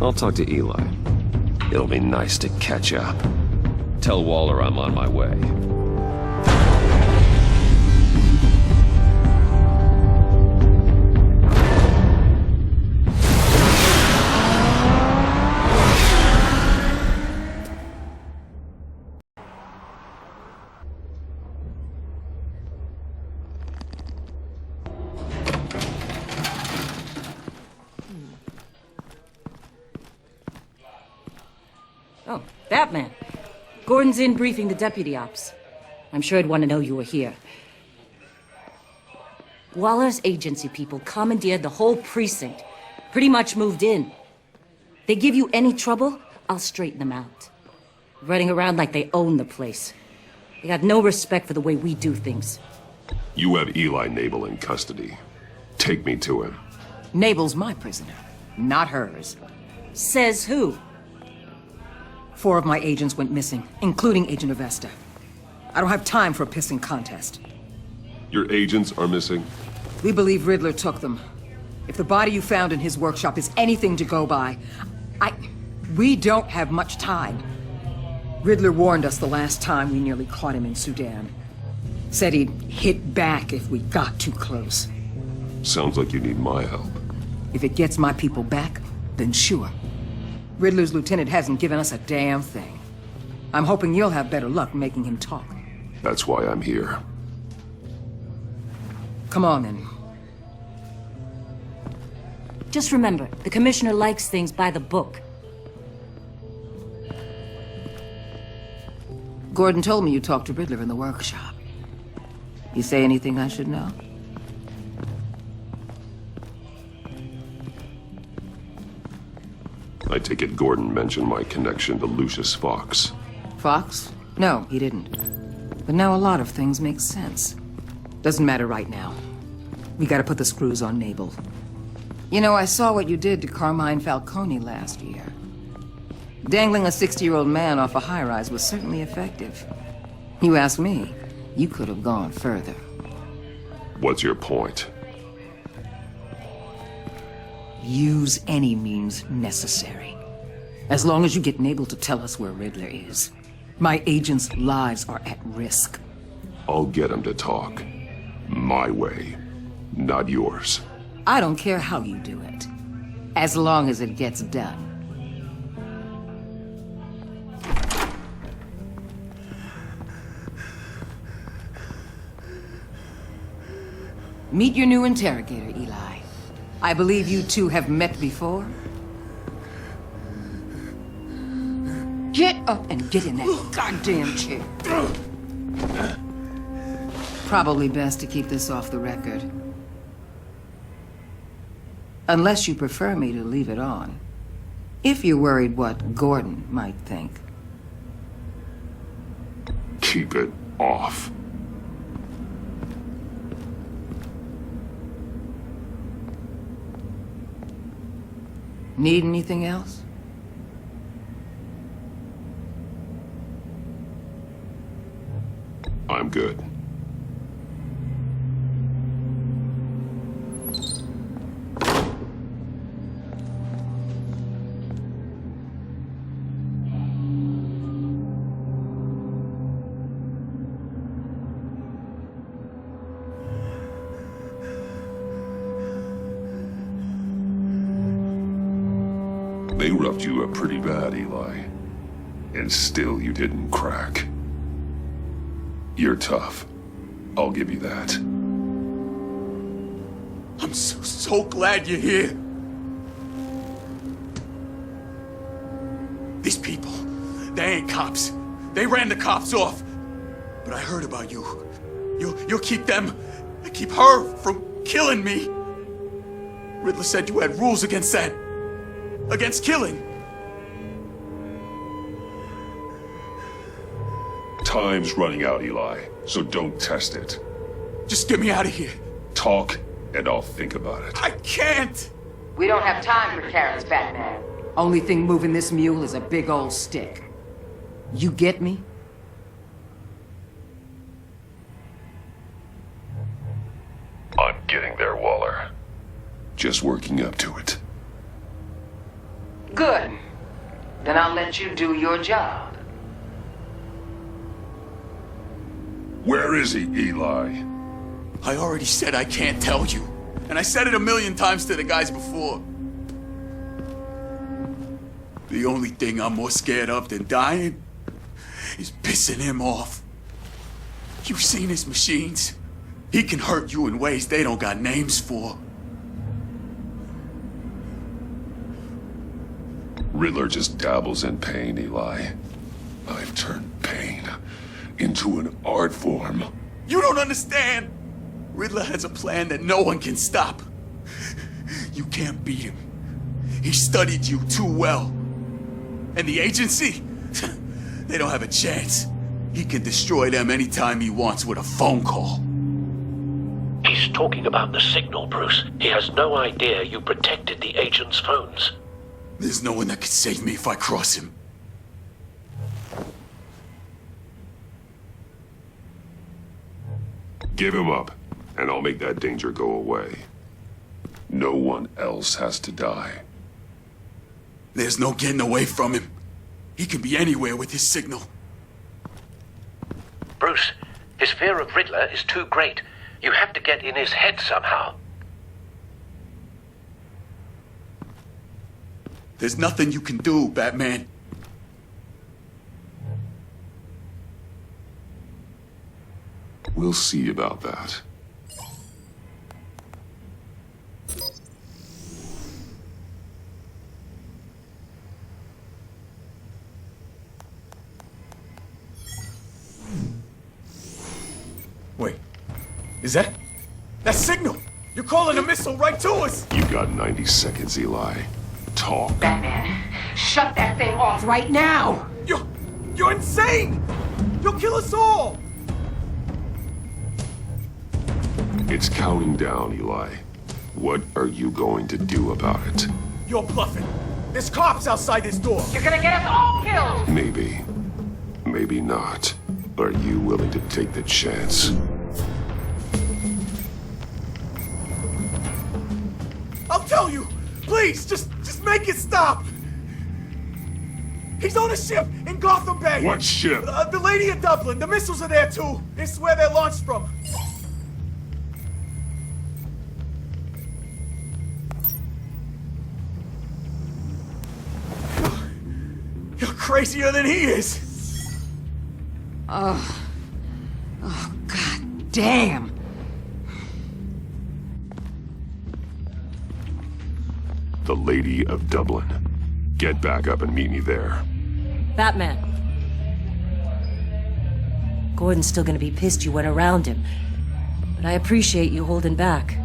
I'll talk to Eli. It'll be nice to catch up. Tell Waller I'm on my way. Oh, Batman. Gordon's in briefing the deputy ops. I'm sure I'd want to know you were here. Waller's agency people commandeered the whole precinct. Pretty much moved in. They give you any trouble, I'll straighten them out. Running around like they own the place. They got no respect for the way we do things. You have Eli Nabel in custody. Take me to him. Nabel's my prisoner, not hers. Says who? 4 of my agents went missing, including Agent Avesta. I don't have time for a pissing contest. Your agents are missing? We believe Riddler took them. If the body you found in his workshop is anything to go by, we don't have much time. Riddler warned us the last time we nearly caught him in Sudan. Said he'd hit back if we got too close. Sounds like you need my help. If it gets my people back, then sure. Riddler's lieutenant hasn't given us a damn thing. I'm hoping you'll have better luck making him talk. That's why I'm here. Come on, then. Just remember, the Commissioner likes things by the book. Gordon told me you talked to Riddler in the workshop. You say anything I should know? I take it Gordon mentioned my connection to Lucius Fox. Fox? No, he didn't. But now a lot of things make sense. Doesn't matter right now. We gotta put the screws on Nabel. You know, I saw what you did to Carmine Falcone last year. Dangling a 60-year-old man off a high-rise was certainly effective. You ask me, you could have gone further. What's your point? Use any means necessary. As long as you get Nabel to tell us where Riddler is. My agents' lives are at risk. I'll get him to talk. My way, not yours. I don't care how you do it, as long as it gets done. Meet your new interrogator, Eli. I believe you two have met before. Get up and get in that goddamn chair. Probably best to keep this off the record. Unless you prefer me to leave it on. If you're worried what Gordon might think. Keep it off. Need anything else? I'm good. They roughed you up pretty bad, Eli. And still you didn't crack. You're tough. I'll give you that. I'm so glad you're here. These people, they ain't cops. They ran the cops off. But I heard about you. You'll keep them, keep her from killing me. Riddler said you had rules against that. Against killing. Time's running out, Eli, so don't test it. Just get me out of here. Talk, and I'll think about it. I can't! We don't have time for carrots, Batman. Only thing moving this mule is a big old stick. You get me? I'm getting there, Waller. Just working up to it. Good. Then I'll let you do your job. Where is he, Eli? I already said I can't tell you. And I said it 1,000,000 times to the guys before. The only thing I'm more scared of than dying is pissing him off. You've seen his machines. He can hurt you in ways they don't got names for. Riddler just dabbles in pain, Eli. I've turned pain into an art form. You don't understand! Riddler has a plan that no one can stop. You can't beat him. He studied you too well. And the agency? They don't have a chance. He can destroy them anytime he wants with a phone call. He's talking about the signal, Bruce. He has no idea you protected the agent's phones. There's no one that can save me if I cross him. Give him up, and I'll make that danger go away. No one else has to die. There's no getting away from him. He can be anywhere with his signal. Bruce, his fear of Riddler is too great. You have to get in his head somehow. There's nothing you can do, Batman. We'll see about that. Wait, is that signal? You're calling a missile right to us! You got 90 seconds, Eli. Talk. Batman, shut that thing off right now! You're insane! You'll kill us all! It's counting down, Eli. What are you going to do about it? You're bluffing. There's cops outside this door. You're gonna get us all killed! Maybe. Maybe not. Are you willing to take the chance? I'll tell you! Please, just make it stop! He's on a ship in Gotham Bay! What ship? The Lady of Dublin. The missiles are there too. It's where they're launched from. You're crazier than he is! Oh, god damn! The Lady of Dublin. Get back up and meet me there. Batman. Gordon's still gonna be pissed you went around him, but I appreciate you holding back.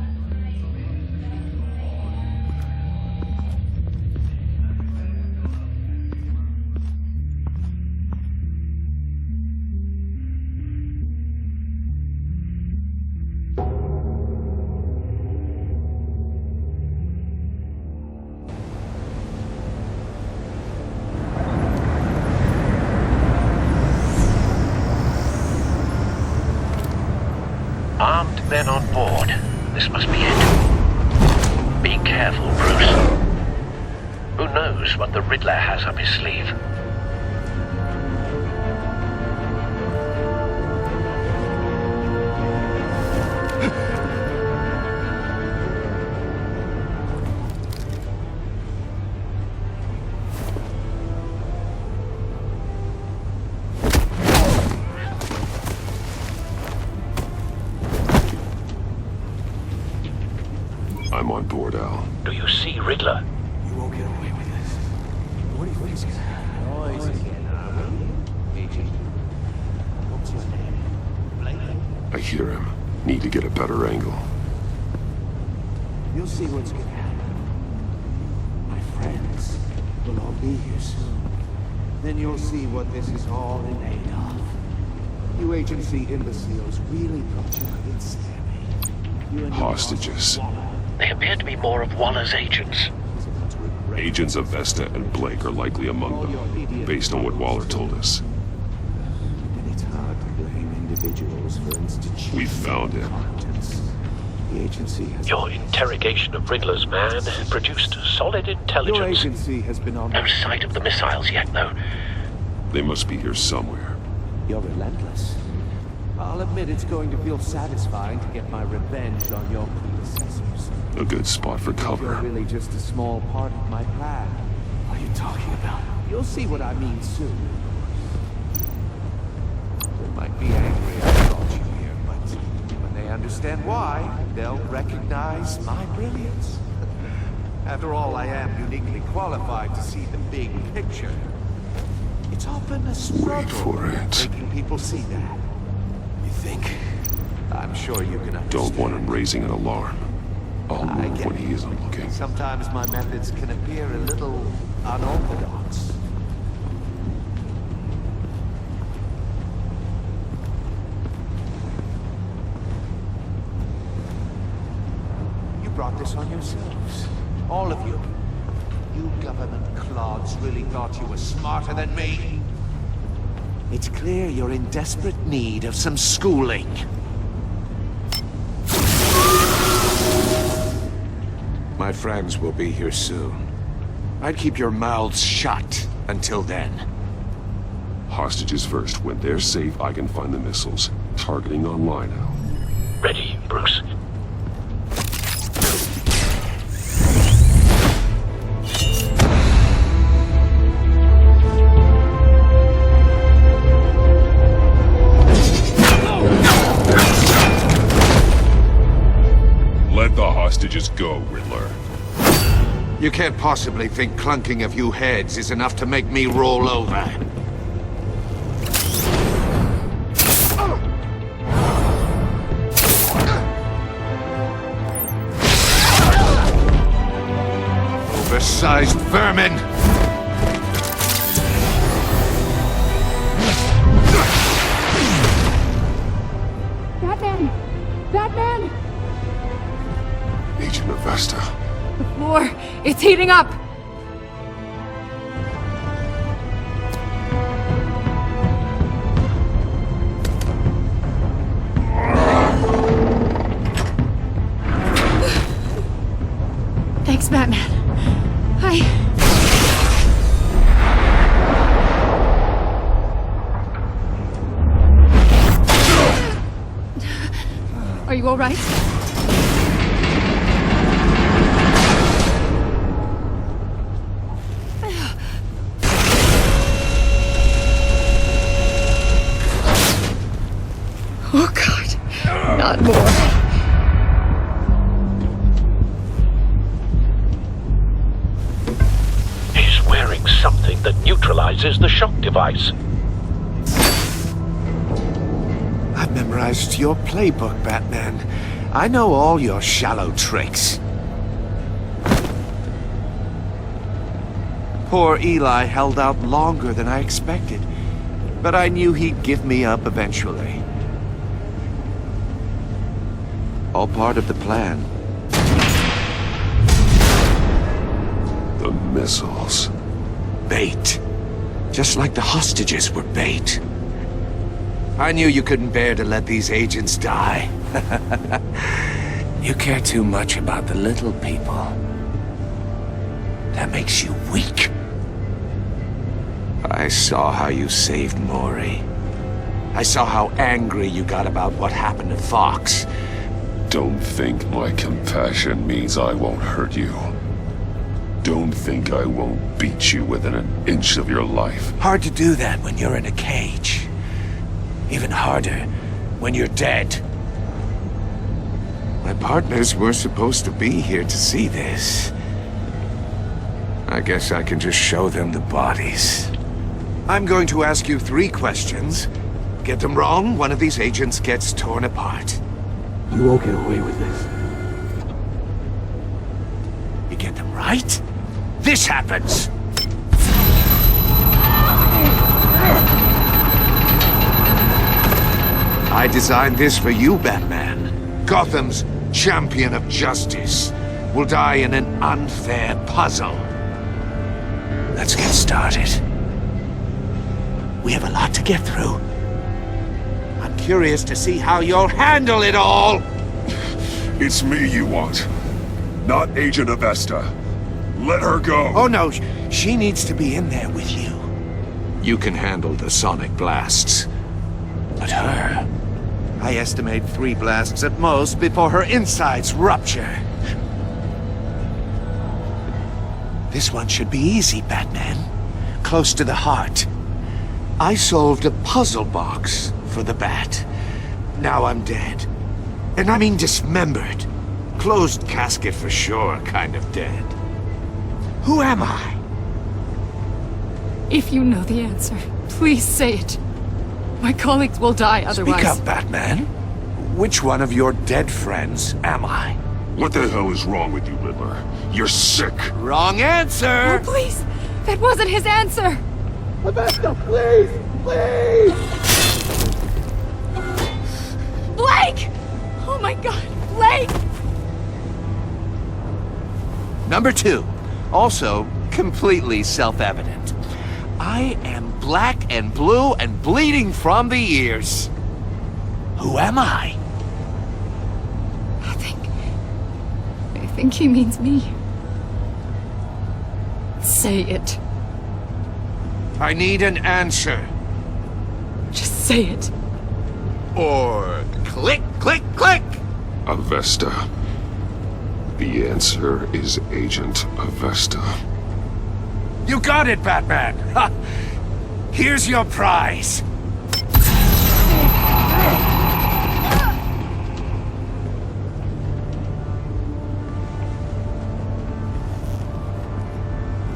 Armed men on board. This must be it. Be careful, Bruce. Who knows what the Riddler has up his sleeve? I'm on board, Al. Do you see Riddler? You won't get away with this. What is gonna happen? What's your name? I hear him. Need to get a better angle. You'll see what's gonna happen. My friends will all be here soon. Then you'll see what this is all in aid of. You agency imbeciles really thought you could ensnare me. You and your Hostages. They appear to be more of Waller's agents. Agents of Vesta and Blake are likely among them, based on what Waller told us. And it's hard to blame individuals for institutions. We found him. The agency has... Your interrogation of Riddler's man produced solid intelligence. Your agency has been on... No sight of the missiles yet, though. They must be here somewhere. You're relentless. I'll admit it's going to feel satisfying to get my revenge on your predecessors. A good spot for You're cover. really just a small part of my plan. What are you talking about? You'll see what I mean soon. They might be angry I brought you here, but when they understand why, they'll recognize my brilliance. After all, I am uniquely qualified to see the big picture. It's often a struggle for it. making people see that. You think? I'm sure you can understand. Don't want him raising an alarm. I'll move when he isn't looking. Sometimes my methods can appear a little unorthodox. You brought this on yourselves. All of you. You government clods really thought you were smarter than me. It's clear you're in desperate need of some schooling. My friends will be here soon. I'd keep your mouths shut until then. Hostages first. When they're safe, I can find the missiles. Targeting online now. Ready, Bruce. Let the hostages go, Riddler. You can't possibly think clunking a few heads is enough to make me roll over. Oversized vermin! Batman! Batman! Agent Avesta. The floor, it's heating up! Thanks, Batman. Are you all right? Oh, God. Not more. He's wearing something that neutralizes the shock device. I've memorized your playbook, Batman. I know all your shallow tricks. Poor Eli held out longer than I expected, but I knew he'd give me up eventually. All part of the plan. The missiles. Bait. Just like the hostages were bait. I knew you couldn't bear to let these agents die. You care too much about the little people. That makes you weak. I saw how you saved Maury. I saw how angry you got about what happened to Fox. Don't think my compassion means I won't hurt you. Don't think I won't beat you within an inch of your life. Hard to do that when you're in a cage. Even harder when you're dead. My partners were supposed to be here to see this. I guess I can just show them the bodies. I'm going to ask you 3 questions. Get them wrong, one of these agents gets torn apart. You won't get away with this. You get them right, this happens! I designed this for you, Batman. Gotham's champion of justice will die in an unfair puzzle. Let's get started. We have a lot to get through. I'm curious to see how you'll handle it all! It's me you want, not Agent Avesta. Let her go! Oh no, she needs to be in there with you. You can handle the sonic blasts. But her... I estimate 3 blasts at most before her insides rupture. This one should be easy, Batman. Close to the heart. I solved a puzzle box for the Bat. Now I'm dead. And I mean dismembered. Closed casket for sure, kind of dead. Who am I? If you know the answer, please say it. My colleagues will die otherwise. Speak up, Batman. Which one of your dead friends am I? What the hell is wrong with you, Riddler? You're sick. Wrong answer! Oh, please! That wasn't his answer! Avesta, please! Please! Blake! Oh my god, Blake! Number 2. Also, completely self-evident. I am black and blue and bleeding from the ears. Who am I? I think he means me. Say it. I need an answer. Just say it. Or click, click, click! Avesta. The answer is Agent Avesta. You got it, Batman! Ha! Here's your prize.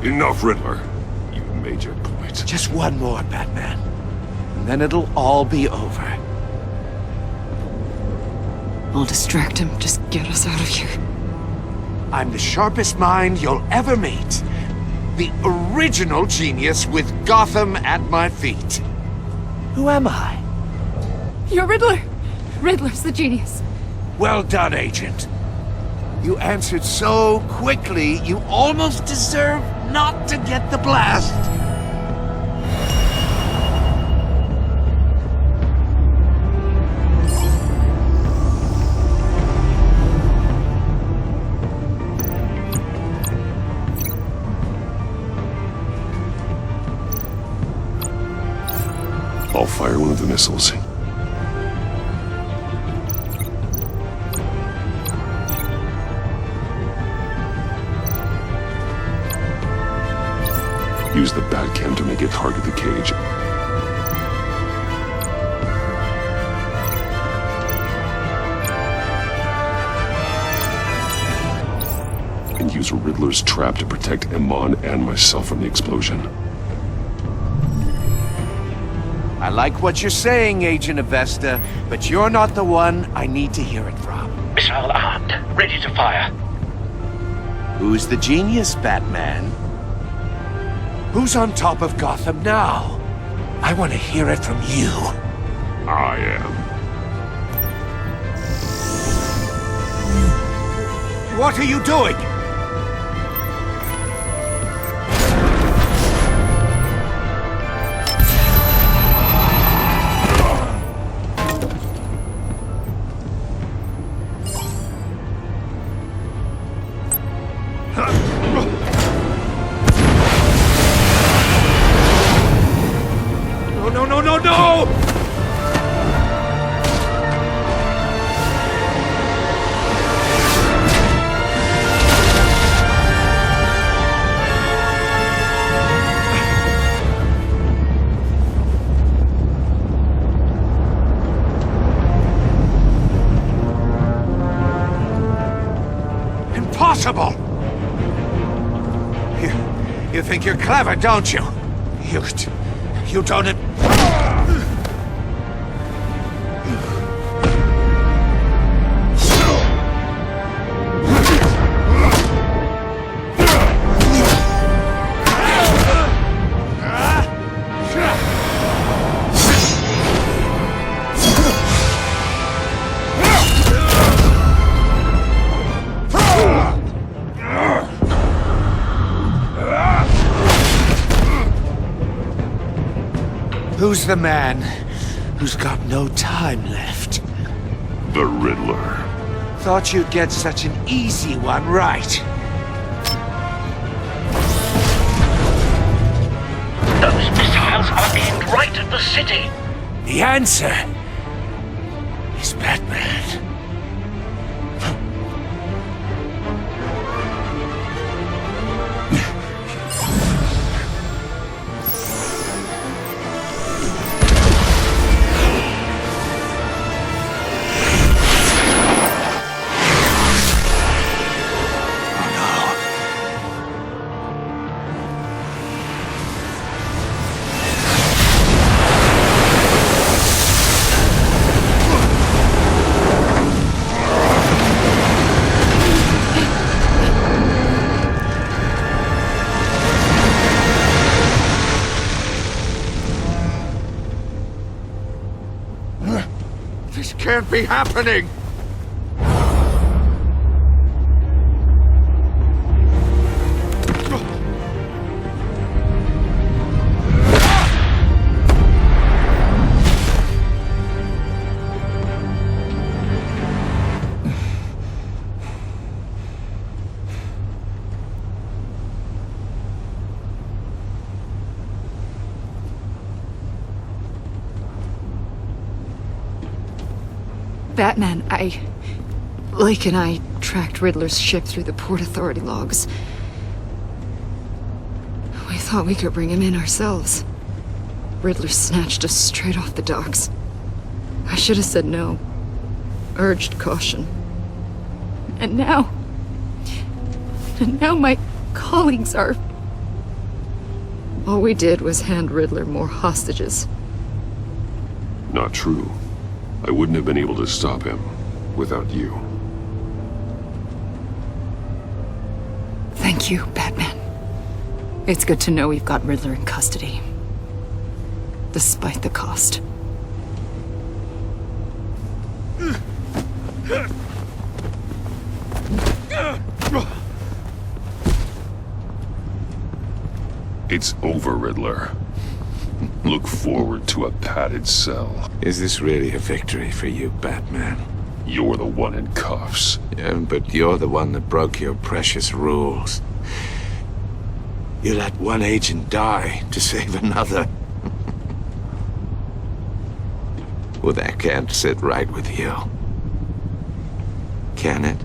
Enough, Riddler. You've made your point. Just one more, Batman. And then it'll all be over. I'll distract him. Just get us out of here. I'm the sharpest mind you'll ever meet. The original genius with Gotham at my feet. Who am I? You're Riddler. Riddler's the genius. Well done, Agent. You answered so quickly, you almost deserve not to get the blast. I'll fire one of the missiles. Use the Batcam to make it target the cage. And use Riddler's trap to protect Iman and myself from the explosion. I like what you're saying, Agent Avesta, but you're not the one I need to hear it from. Missile armed, ready to fire. Who's the genius, Batman? Who's on top of Gotham now? I want to hear it from you. I am. What are you doing? No! Impossible! You think you're clever, don't you? You don't... Who's the man who's got no time left? The Riddler. Thought you'd get such an easy one right. Those missiles are aimed right at the city. The answer is Batman. This can't be happening! Batman, Lake and I tracked Riddler's ship through the Port Authority logs. We thought we could bring him in ourselves. Riddler snatched us straight off the docks. I should have said no. Urged caution. And now my colleagues are... All we did was hand Riddler more hostages. Not true. I wouldn't have been able to stop him without you. Thank you, Batman. It's good to know we've got Riddler in custody. Despite the cost. It's over, Riddler. Look forward to a padded cell. Is this really a victory for you, Batman? You're the one in cuffs. Yeah, but you're the one that broke your precious rules. You let one agent die to save another. Well, that can't sit right with you. Can it?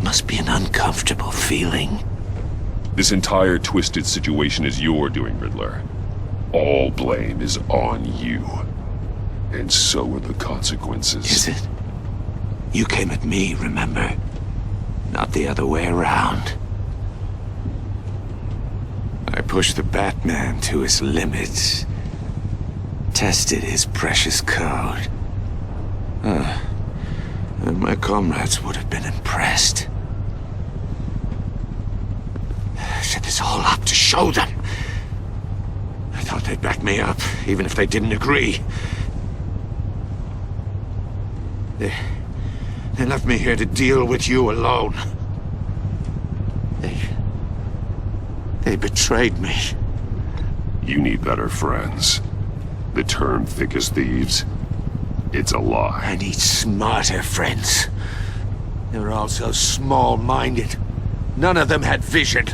Must be an uncomfortable feeling. This entire twisted situation is your doing, Riddler. All blame is on you. And so are the consequences. Is it? You came at me, remember? Not the other way around. I pushed the Batman to his limits. Tested his precious code. And my comrades would have been impressed. I set this all up to show them. I thought they'd back me up, even if they didn't agree. They left me here to deal with you alone. They betrayed me. You need better friends. The term thick as thieves, it's a lie. I need smarter friends. They were all so small-minded. None of them had vision.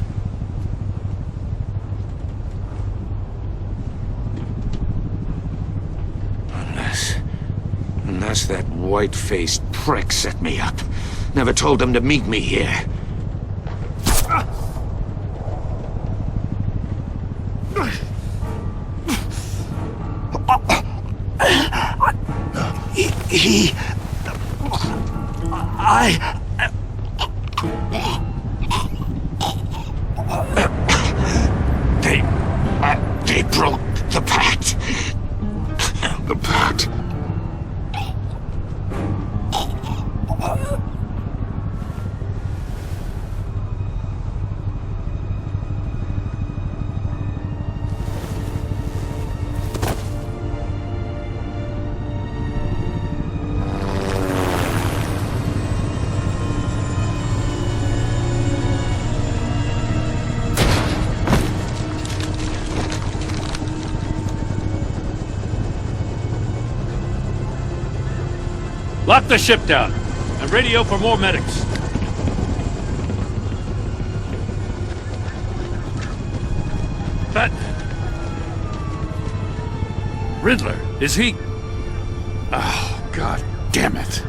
Unless that white-faced prick set me up. Never told them to meet me here. They broke the pact. The pact? Lock the ship down, and radio for more medics. But... Riddler, is he... Oh, God damn it.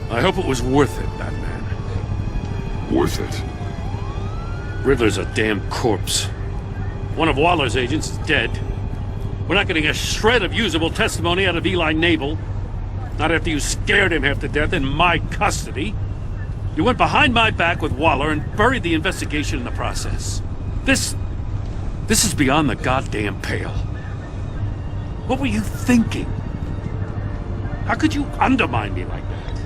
I hope it was worth it, Batman. Worth it? Riddler's a damn corpse. One of Waller's agents is dead. We're not getting a shred of usable testimony out of Eli Nabel. Not after you scared him half to death in my custody. You went behind my back with Waller and buried the investigation in the process. This is beyond the goddamn pale. What were you thinking? How could you undermine me like that?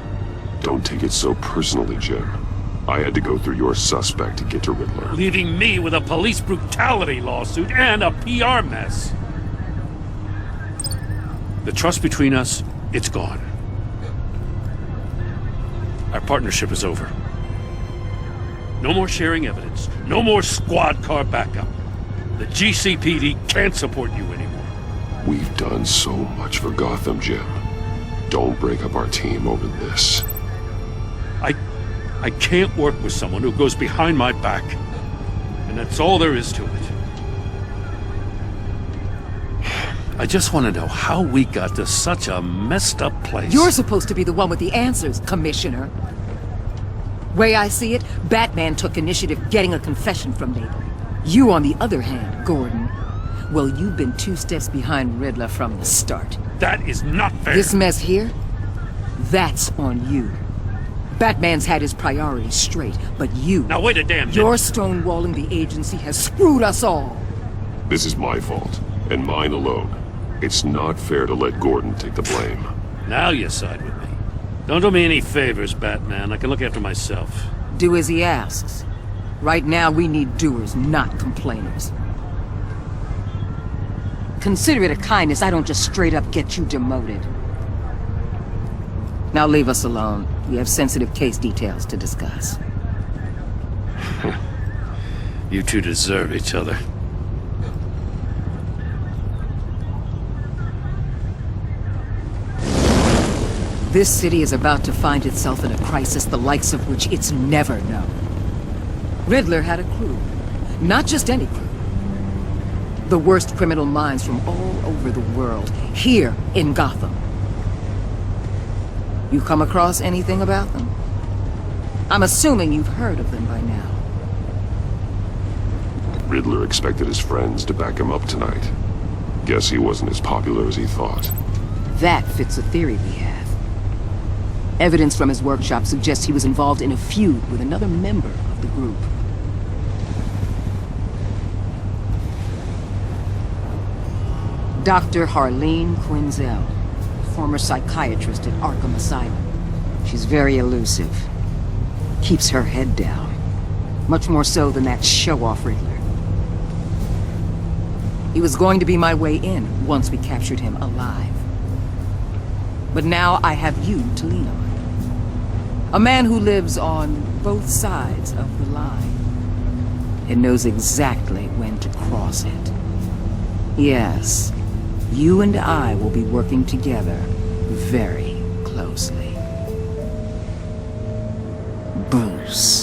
Don't take it so personally, Jim. I had to go through your suspect to get to Riddler. Leaving me with a police brutality lawsuit and a PR mess. The trust between us, it's gone. Our partnership is over. No more sharing evidence. No more squad car backup. The GCPD can't support you anymore. We've done so much for Gotham, Jim. Don't break up our team over this. I can't work with someone who goes behind my back. And that's all there is to it. I just want to know how we got to such a messed up place. You're supposed to be the one with the answers, Commissioner. Way I see it, Batman took initiative getting a confession from me. You, on the other hand, Gordon, well, you've been 2 steps behind Riddler from the start. That is not fair. This mess here, that's on you. Batman's had his priorities straight, but you... Now wait a damn minute. Your stonewalling the agency has screwed us all. This is my fault, and mine alone. It's not fair to let Gordon take the blame. Now you side with me. Don't do me any favors, Batman. I can look after myself. Do as he asks. Right now, we need doers, not complainers. Consider it a kindness I don't just straight up get you demoted. Now leave us alone. We have sensitive case details to discuss. You two deserve each other. This city is about to find itself in a crisis the likes of which it's never known. Riddler had a crew. Not just any crew. The worst criminal minds from all over the world, here in Gotham. You come across anything about them? I'm assuming you've heard of them by now. Riddler expected his friends to back him up tonight. Guess he wasn't as popular as he thought. That fits a theory we have. Evidence from his workshop suggests he was involved in a feud with another member of the group. Dr. Harleen Quinzel, former psychiatrist at Arkham Asylum. She's very elusive. Keeps her head down. Much more so than that show-off Riddler. He was going to be my way in once we captured him alive. But now I have you to lean on. A man who lives on both sides of the line and knows exactly when to cross it. Yes, you and I will be working together very closely. Bruce.